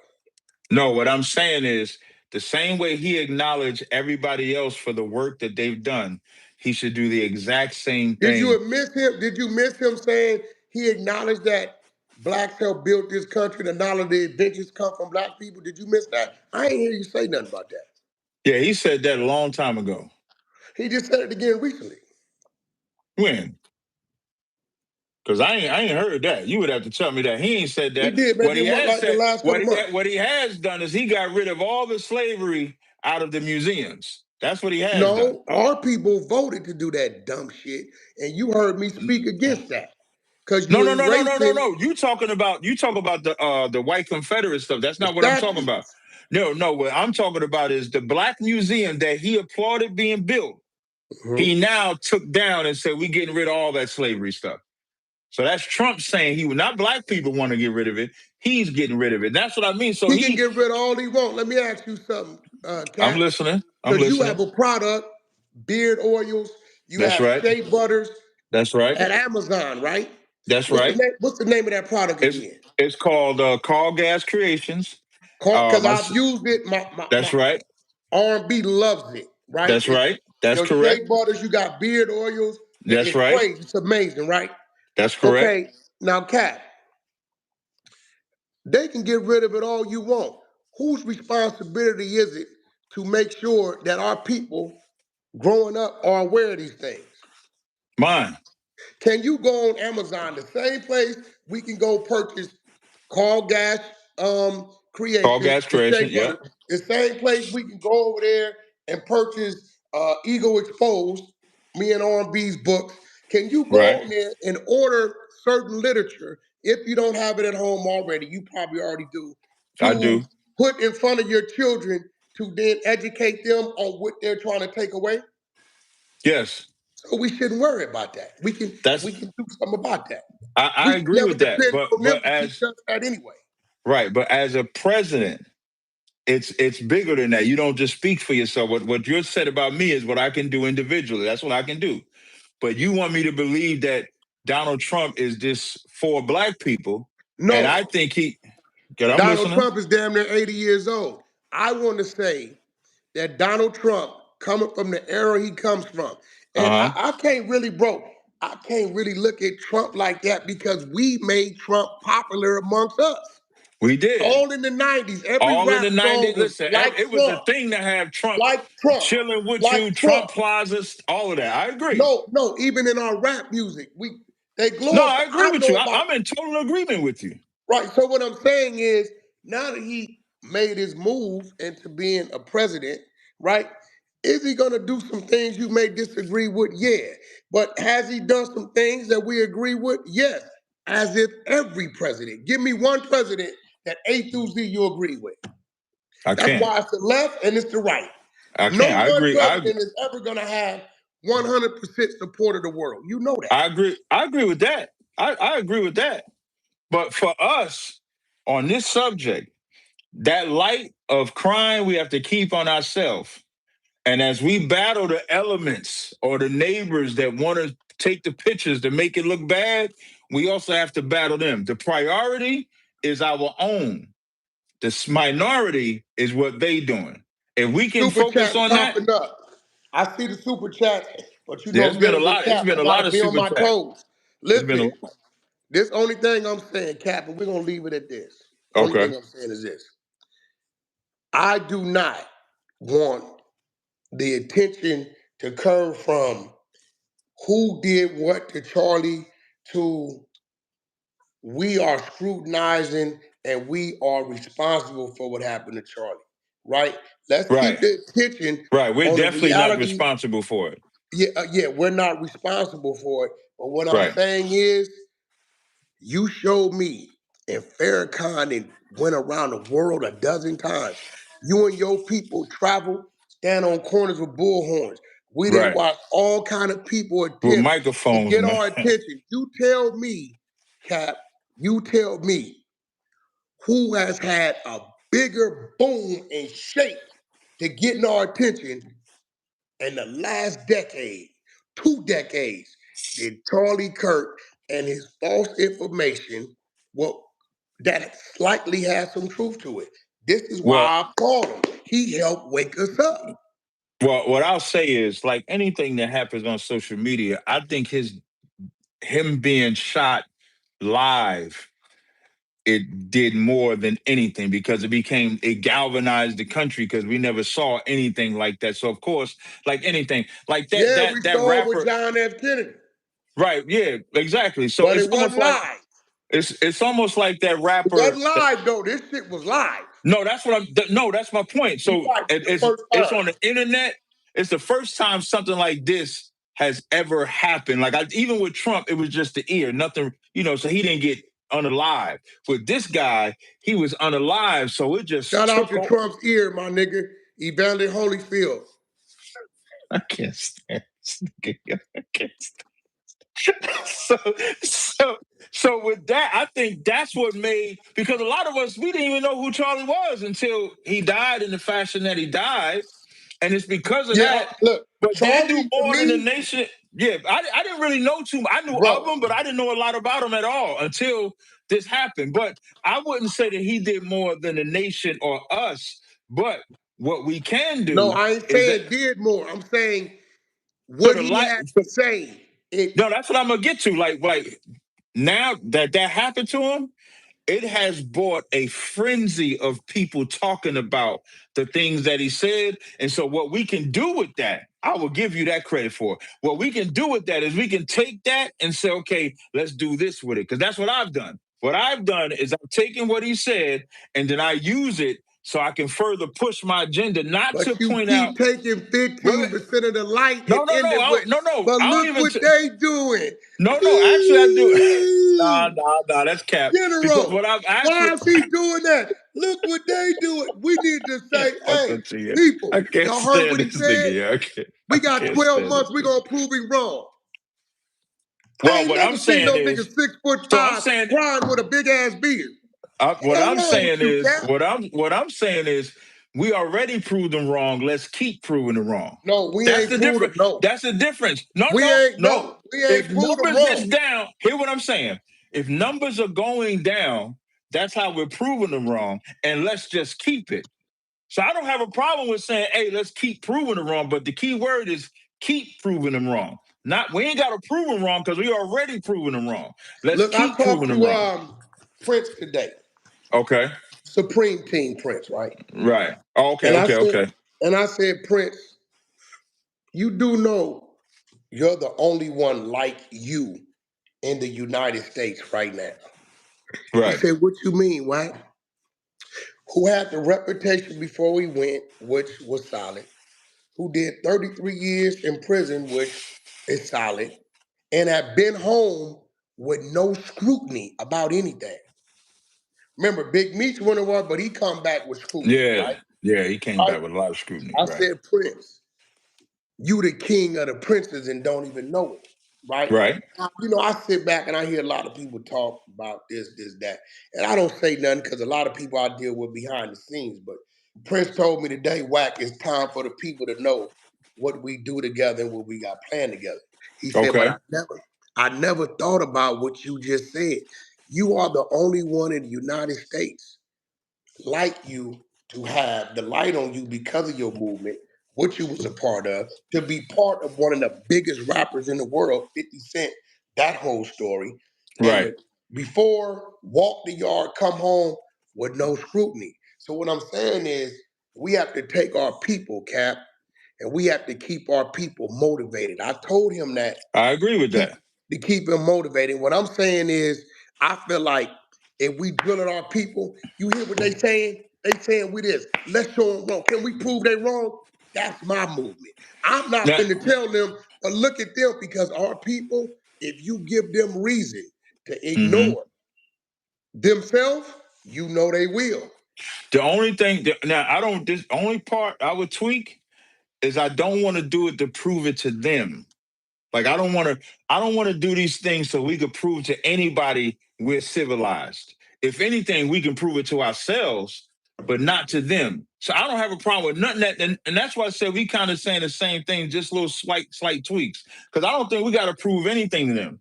No, what I'm saying is the same way he acknowledged everybody else for the work that they've done, he should do the exact same Did you thing. miss him? Did you miss him saying he acknowledged that blacks helped build this country, and a lot of the adventures come from black people? Did you miss that? I ain't hear you say nothing about that. Yeah, he said that a long time ago. He just said it again recently. When? Because I ain't heard that. You would have to tell me that. He ain't said He that. did What maybe he has like the said, last couple months. what he has done is he got rid of all the slavery out of the museums. That's what he has done. No, our people voted to do that dumb shit, and you heard me speak against that because No, you no, no, no, no, no, erasing no. You talk about the white Confederate stuff. That's the not what I'm talking about. statues. No, no. What I'm talking about is the black museum that he applauded being built. Mhm. He now took down and said we getting rid of all that slavery stuff. So that's Trump saying he would not black people want to get rid of it. He's getting rid of it. That's what I mean. So He can get rid of all he wants. Let me ask you something, I'm Cap. listening. I'm Because you listening. have a product, beard oils, you That's have right. shea butters That's right. at Amazon, right? That's right. What's the name of that product It's again? it's called Call Gas Creations. Because My I've used it. My That's right. R&B loves it, right? That's It's right. That's your shea correct. butters, you got beard oils. That's It's right. crazy. It's amazing, right? That's correct. Okay, now, Cap, they can get rid of it all you want. Whose responsibility is it to make sure that our people growing up are aware of these things? Mine. Can you go on Amazon, the same place we can go purchase Call Gas Call Creations, Gas the shea Creation. Yep. butter, the same place we can go over there and purchase Ego Exposed, me and R&B's books. Can you go Right. on there and order certain literature if you don't have it at home already? You probably already do. I To do. put in front of your children to then educate them on what they're trying to take away. Yes. So we shouldn't worry about that. That's We can do something about that. I We should agree never with that. depend on them But to teach as us that anyway. right, but as a president, it's bigger than that. You don't just speak for yourself. What you said about me is what I can do individually. That's what I can do. But you want me to believe that Donald Trump is this for black people, and I No, think he. Good, I'm Donald listening. Trump is damn near 80 years old. I want to say that Donald Trump, coming from the era he comes from, and Uh huh. I can't really, bro, I can't really look at Trump like that because we made Trump popular amongst us. We did. All in the 90s, every All in rap the song 90s. was Listen, like it was a Trump, thing to have Trump like Trump, chilling with like you, Trump. Trump plazas, all of that. I agree. No, no, even in our rap music, they No, glorify. I agree I with you. know about I'm in total agreement with you. right. So what I'm saying is, now that he made his move into being a president, right? Is he gonna do some things you may disagree with? Yeah. But has he done some things that we agree with? Yes. As if every president. Give me one president that A through Z you agree with. I That's can't. why it's the left and it's the right. I No can't. I one agree. president is ever gonna have 100% support of the world. You know that. I agree. I agree with that. I agree with that. But for us on this subject, that light of crime we have to keep on ourselves. And as we battle the elements or the neighbors that want to take the pictures to make it look bad, we also have to battle them. The priority is our own. The minority is what they doing. If we can Super focus chats on that, popping up. I see the super chats, but you know there's me been a with lot. It's Cap. been I a gotta lot of be on super my chat. toes. It's been a Listen, lot. this only thing I'm saying, Cap, and we're gonna leave it at this. Only Okay. thing I'm saying is this. I do not want the attention to come from who did what to Charlie to we are scrutinizing and we are responsible for what happened to Charlie. Right? Let's keep Right. the attention Right. We're on the definitely not reality. responsible for it. Yeah, yeah, we're not responsible for it. But what I'm Right. saying is, you showed me and Farrakhan and went around the world a dozen times. You and your people travel, stand on corners with bullhorns. We didn't Right. watch all kind of people With attempt to microphones, get man. our attention. You tell me, Cap, you tell me who has had a bigger boom and shape to getting our attention in the last decade, 2 decades, did Charlie Kirk and his false information, well, that slightly has some truth to it. This is why Well, I called him. He helped wake us up. well, what I'll say is, like anything that happens on social media, I think him being shot live, it did more than anything because it galvanized the country because we never saw anything like that. So of course, like anything like that Yeah, that we that saw it with rapper, John F. Kennedy, right? Yeah, exactly. So but it's it almost wasn't like live. it's almost like that It rapper. wasn't live though. This shit was live. No, that's what no, that's my point. We So watched it the first it's time. on the internet. It's the first time something like this has ever happened. Like even with Trump, it was just the ear, nothing, so he didn't get unalive. With this guy, he was unalive, so it just Shout out took to off. Trump's ear, my nigga. Evander Holyfield. I can't stand this nigga. I can't so so so with that, I think that's what made, because a lot of us, we didn't even know who Charlie was until he died in the fashion that he died, and it's because of Yeah, that. look, But did it do Charlie to more than the me, nation? Yeah, I didn't really know too much. I knew of bro. him, but I didn't know a lot about him at all until this happened. But I wouldn't say that he did more than the nation or us. But what we can No, do I ain't is that saying did more. I'm saying for what the he light. had to say. It, No, that's what I'm gonna get to. Like now that happened to him, it has brought a frenzy of people talking about the things that he said. And so what we can do with that, I will give you that credit for. What we can do with that is we can take that and say, okay, let's do this with it. Because that's what I've done. What I've done is I've taken what he said and then I use it so I can further push my agenda, not to but you point out. keep taking Wait, wait, 15% of the light and no, no, end no, it with, no. but I don't look even. what they doing. No, no. Actually, I do. Nah, Eee! nah, nah. That's cap. Because General, what I've why actually. is he doing that? Look what they doing. We need to Can't say, hey, fucking to you. people, I can't y'all heard stand what he this nigga. said? Yeah, I We got can't 12 stand months. this We nigga. gonna prove him wrong. I Well, ain't what never I'm seen saying no nigga is, 6 foot so I'm five saying, crying with a big ass beard. what Hell I'm wrong with saying you, is, Cap? what I'm saying is, we already proved them wrong. Let's keep proving them wrong. No, we That's ain't the proved him. difference. No, That's the difference. No, we no, ain't. no. No, we If ain't proved him numbers is wrong. down, hear what I'm saying. If numbers are going down, that's how we're proving them wrong. And let's just keep it. So I don't have a problem with saying, hey, let's keep proving them wrong. But the key word is keep proving them wrong. Not we ain't got to prove them wrong because we already proving them wrong. Let's Look, I keep proving talked them to wrong. Prince today, Okay. Supreme Team Prince, right? Right. Oh, okay. And I Okay. said, Okay. Prince, you do know you're the only one like you in the United States right now. He Right. said, what you mean, what? Who had the reputation before we went, which was solid, who did 33 years in prison, which is solid, and have been home with no scrutiny about anything. Remember, Big Meech went away, but he come back with scrutiny, Yeah. right? Yeah. He came Right? back with a lot of scrutiny. I Right. said, Prince, you the king of the princes and don't even know it, right? Right. I sit back and I hear a lot of people talk about this, that, and I don't say nothing because a lot of people I deal with behind the scenes. But Prince told me today, Whack, it's time for the people to know what we do together and what we got planned together. He said, but Okay. I never thought about what you just said. You are the only one in the United States like you to have the light on you because of your movement, what you was a part of, to be part of one of the biggest rappers in the world, 50 Cent, that whole story. And Right. before walk the yard, come home with no scrutiny. So what I'm saying is we have to take our people, Cap, and we have to keep our people motivated. I told him that I agree with keep that. to keep him motivated. What I'm saying is, I feel like if we drilling our people, you hear what they saying? They saying we this. Let's show them wrong. Can we prove they wrong? That's my movement. I'm not Now, finna tell them, but look at them because our people, if you give them reason to hmm ignore themselves, you know they will. The only thing now I don't. This only part I would tweak is I don't want to do it to prove it to them. Like I don't want to. I don't want to do these things so we could prove to anybody we're civilized. If anything, we can prove it to ourselves, but not to them. So I don't have a problem with nothing that, and that's why I said we kind of saying the same thing, just little slight tweaks. Because I don't think we got to prove anything to them,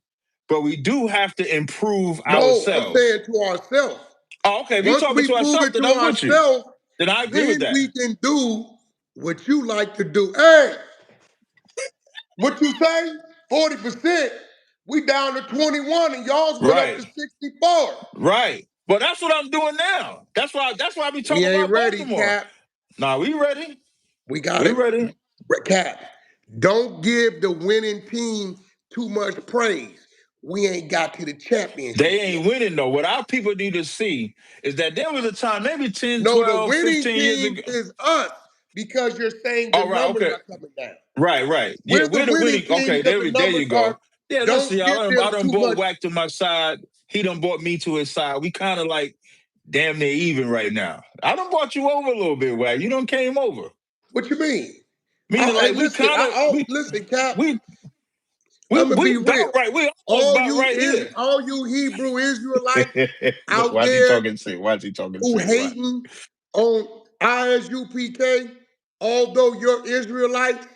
but we do have to improve No, I'm ourselves. saying to ourselves. Oh, okay. If you're Once talking we to prove ourselves, it then to I'm with you. ourselves, Then I agree with then that. we can do what you like to do. Hey, what you say? 40%. We down to 21 and y'all's went up to Right. 64. Right. But that's what I'm doing now. That's why I be We talking ain't about ready, Baltimore. Cap. Nah, we ready. We got We it. ready. Cap, don't give the winning team too much praise. We ain't got to the They championship yet. ain't winning though. What our people need to see is that there was a time, maybe 10, No, the 12, winning 15 years team ago. is us because you're saying the All right, numbers okay. are coming down. Right. Yeah, We're the we're the winning winning. team Okay, because the there numbers you are. go. Yeah, let's see. Don't give I them done too bought much. Whack to my side. He done bought me to his side. We kind of like damn near even right now. I done bought you over a little bit, Whack. You done came over. What you mean? Meaning Hey, like we listen. kind of Listen, Cap. we I'm gonna we be about real. right. We almost about right here. All you Hebrew Israelites Look, out why's he there talking shit? Why's he talking who shit? Why? hating on ISUPK, although you're Israelites,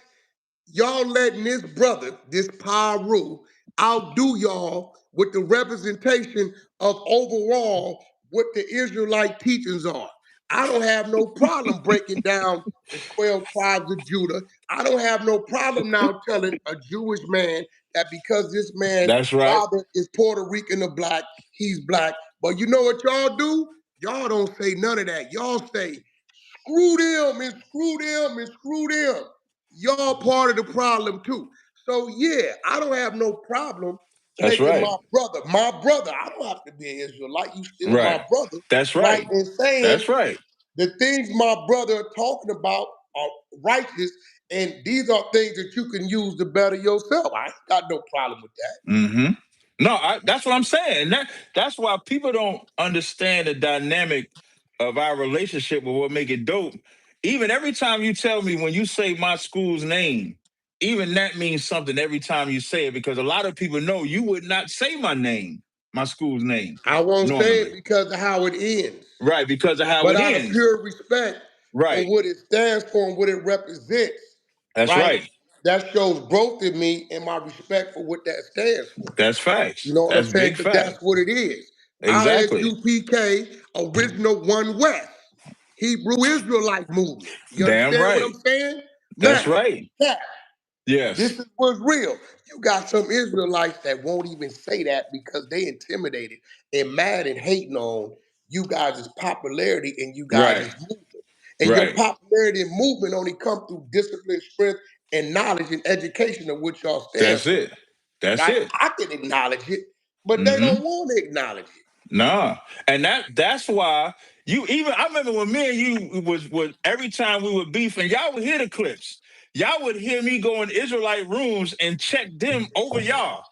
y'all letting this brother, this Paru, outdo y'all with the representation of overall what the Israelite teachings are. I don't have no problem breaking down the 12 tribes of Judah. I don't have no problem now telling a Jewish man that because this man That's right. father is Puerto Rican or black, he's black. But you know what y'all do? Y'all don't say none of that. Y'all say screw them and screw them and screw them. Y'all part of the problem too. So yeah, I don't have no problem That's taking right. my brother. My brother, I don't have to be an Israelite. You still my Right. brother, That's right? right. And saying That's right. the things my brother talking about are righteous, and these are things that you can use to better yourself. I ain't got no problem with that. Mm-hmm. No, that's what I'm saying. That's why people don't understand the dynamic of our relationship with what make it dope. Even every time you tell me when you say my school's name, even that means something every time you say it because a lot of people know you would not say my name, my school's name, I won't say it normally. because of how it ends. Right, because of how But it out of ends. pure respect for Right. what it stands for and what it represents, That's right? right. That shows growth in me and my respect for what that stands for. That's You facts. know what I'm That's saying? big Because that's fact. what it is. Exactly. ISUPK, original One West, Hebrew Israelite movement. You Damn understand what right. I'm saying? That's Now, right. Cap, this Yes. is what's real. You got some Israelites that won't even say that because they intimidated and mad and hating on you guys' popularity and you guys' Right. movement. And your Right. popularity and movement only come through discipline, strength, and knowledge and education of what y'all stand That's for. it. That's Right? it. I can acknowledge it, but they Mm-hmm. don't want to acknowledge it. Nah. And that's why you even I remember when me and you was every time we would beef and y'all would hear the clips. Y'all would hear me go in Israelite rooms and check them over y'all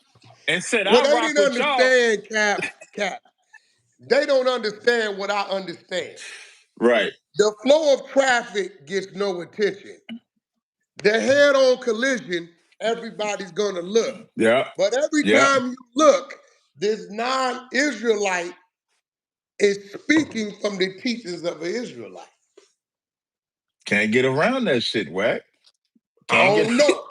and said What I they rock didn't with y'all. understand, Cap, they don't understand what I understand. Right. The flow of traffic gets no attention. The head-on collision, everybody's gonna look. Yeah. But every Yeah. time you look, this non-Israelite is speaking from the teachings of an Israelite. Can't get around that shit, whack. I Can't get don't know.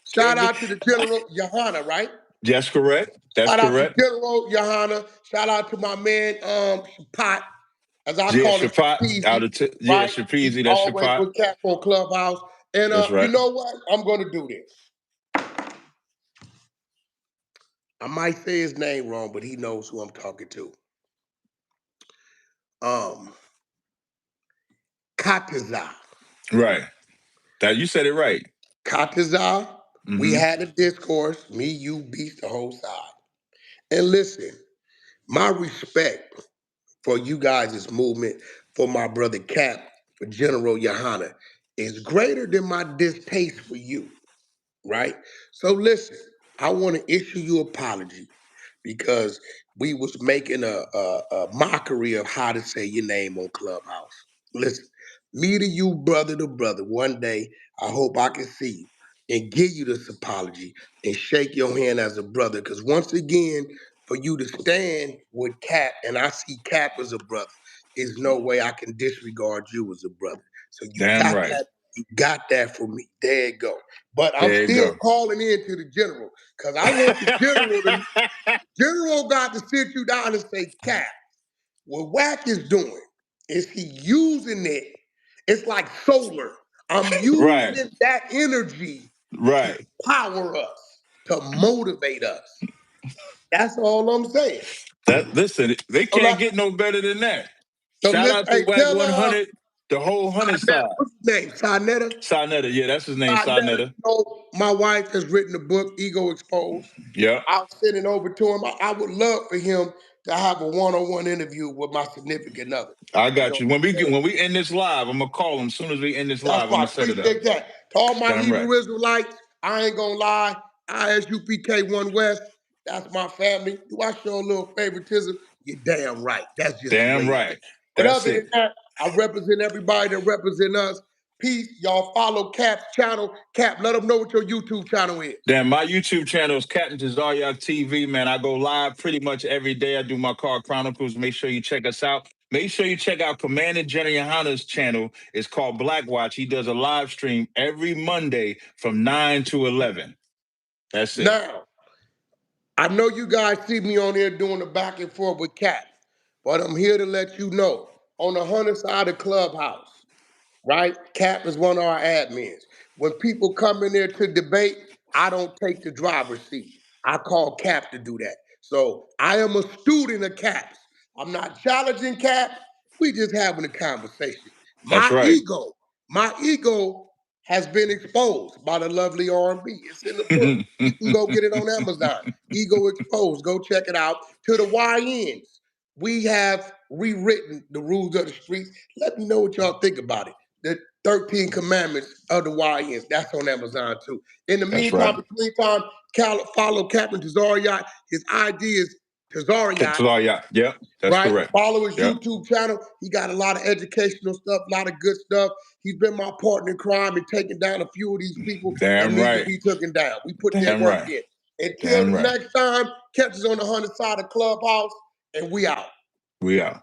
Shout can't get out to the General Johanna, right? That's correct. That's Shout out to correct. General Johanna. Shout out to my man Pot, as I Yeah, call him, Shapat out Peasy, of yeah, right? He's Shapeezy, that's always Shapat. with Cat on Clubhouse. And That's you right. know what? I'm gonna do this. I might say his name wrong, but he knows who I'm talking to. Um, Kataza. Right. That you said it right. Kataza, we Mm-hmm. had a discourse, me, you, Beast, the whole side. And listen, my respect for you guys' movement, for my brother Cap, for General Johanna, is greater than my distaste for you, right? So listen, I want to issue you an apology because we was making a mockery of how to say your name on Clubhouse. Listen, me to you, brother to brother. One day, I hope I can see you and give you this apology and shake your hand as a brother. Because once again, for you to stand with Cap, and I see Cap as a brother, is no way I can disregard you as a brother. So you Damn got right. that. You got that from me. There you go. But I'm There you still go. calling in to the general because I want the general to. General got to sit you down and say, Cap, what Wack is doing is he using it. It's like solar. I'm Right. using that energy to Right. power us, to motivate us. That's all I'm saying. That listen, they So, can't get no better than that. Shout listen, out to hey, Whack tell 100, the whole 100 Sinetta, side. what's his name? Sinetta? Sinetta, yeah, that's his name, Sinetta, Sinetta. my wife has written a book, Ego Exposed. Yep. I'll send it over to him. I would love for him to have a one-on-one interview with my significant other. I You got know you. what I'm saying? When we end this live, I'm gonna call him as soon as we end this That's live. I'm why I gonna set it up. appreciate that. To all my Damn right. Hebrew Israelites, I ain't gonna lie. ISUPK1 West, that's my family. Do I show a little favoritism? You're damn right. That's just the way Damn it right. is. But That's other than it. that, I represent everybody that represent us. Peace. Y'all follow Cap's channel. Cap, let them know what your YouTube channel is. Damn, my YouTube channel is Captain Tazarych TV, man. I go live pretty much every day. I do my car chronicles. Make sure you check us out. Make sure you check out Commander Jenny Yohana's channel. It's called Black Watch. He does a live stream every Monday from 9 to 11. That's it. Now, I know you guys see me on there doing the back and forth with Cap, but I'm here to let you know on the Hunter side of Clubhouse, right? Cap is one of our admins. When people come in there to debate, I don't take the driver's seat. I call Cap to do that. So I am a student of Cap's. I'm not challenging Cap. We just having a conversation. That's right. My ego has been exposed by the lovely R&B. It's in the book. You can go get it on Amazon. Ego exposed. Go check it out. To the YNs, we have rewritten the rules of the streets. Let me know what y'all think about it. The 13 Commandments of the YNs. That's on Amazon too. In the That's meantime, right. between time, follow Captain Tazaryat. His ID is Tazaryat, Tazaryat. Yep. That's right? correct. Follow his Yep. YouTube channel. He got a lot of educational stuff, a lot of good stuff. He's been my partner in crime and taking down a few of these people that Damn need to right. be taken down. We put that Damn work right. in. Until Damn the right. next time, catch us on the 100 side of Clubhouse, and we out. We out.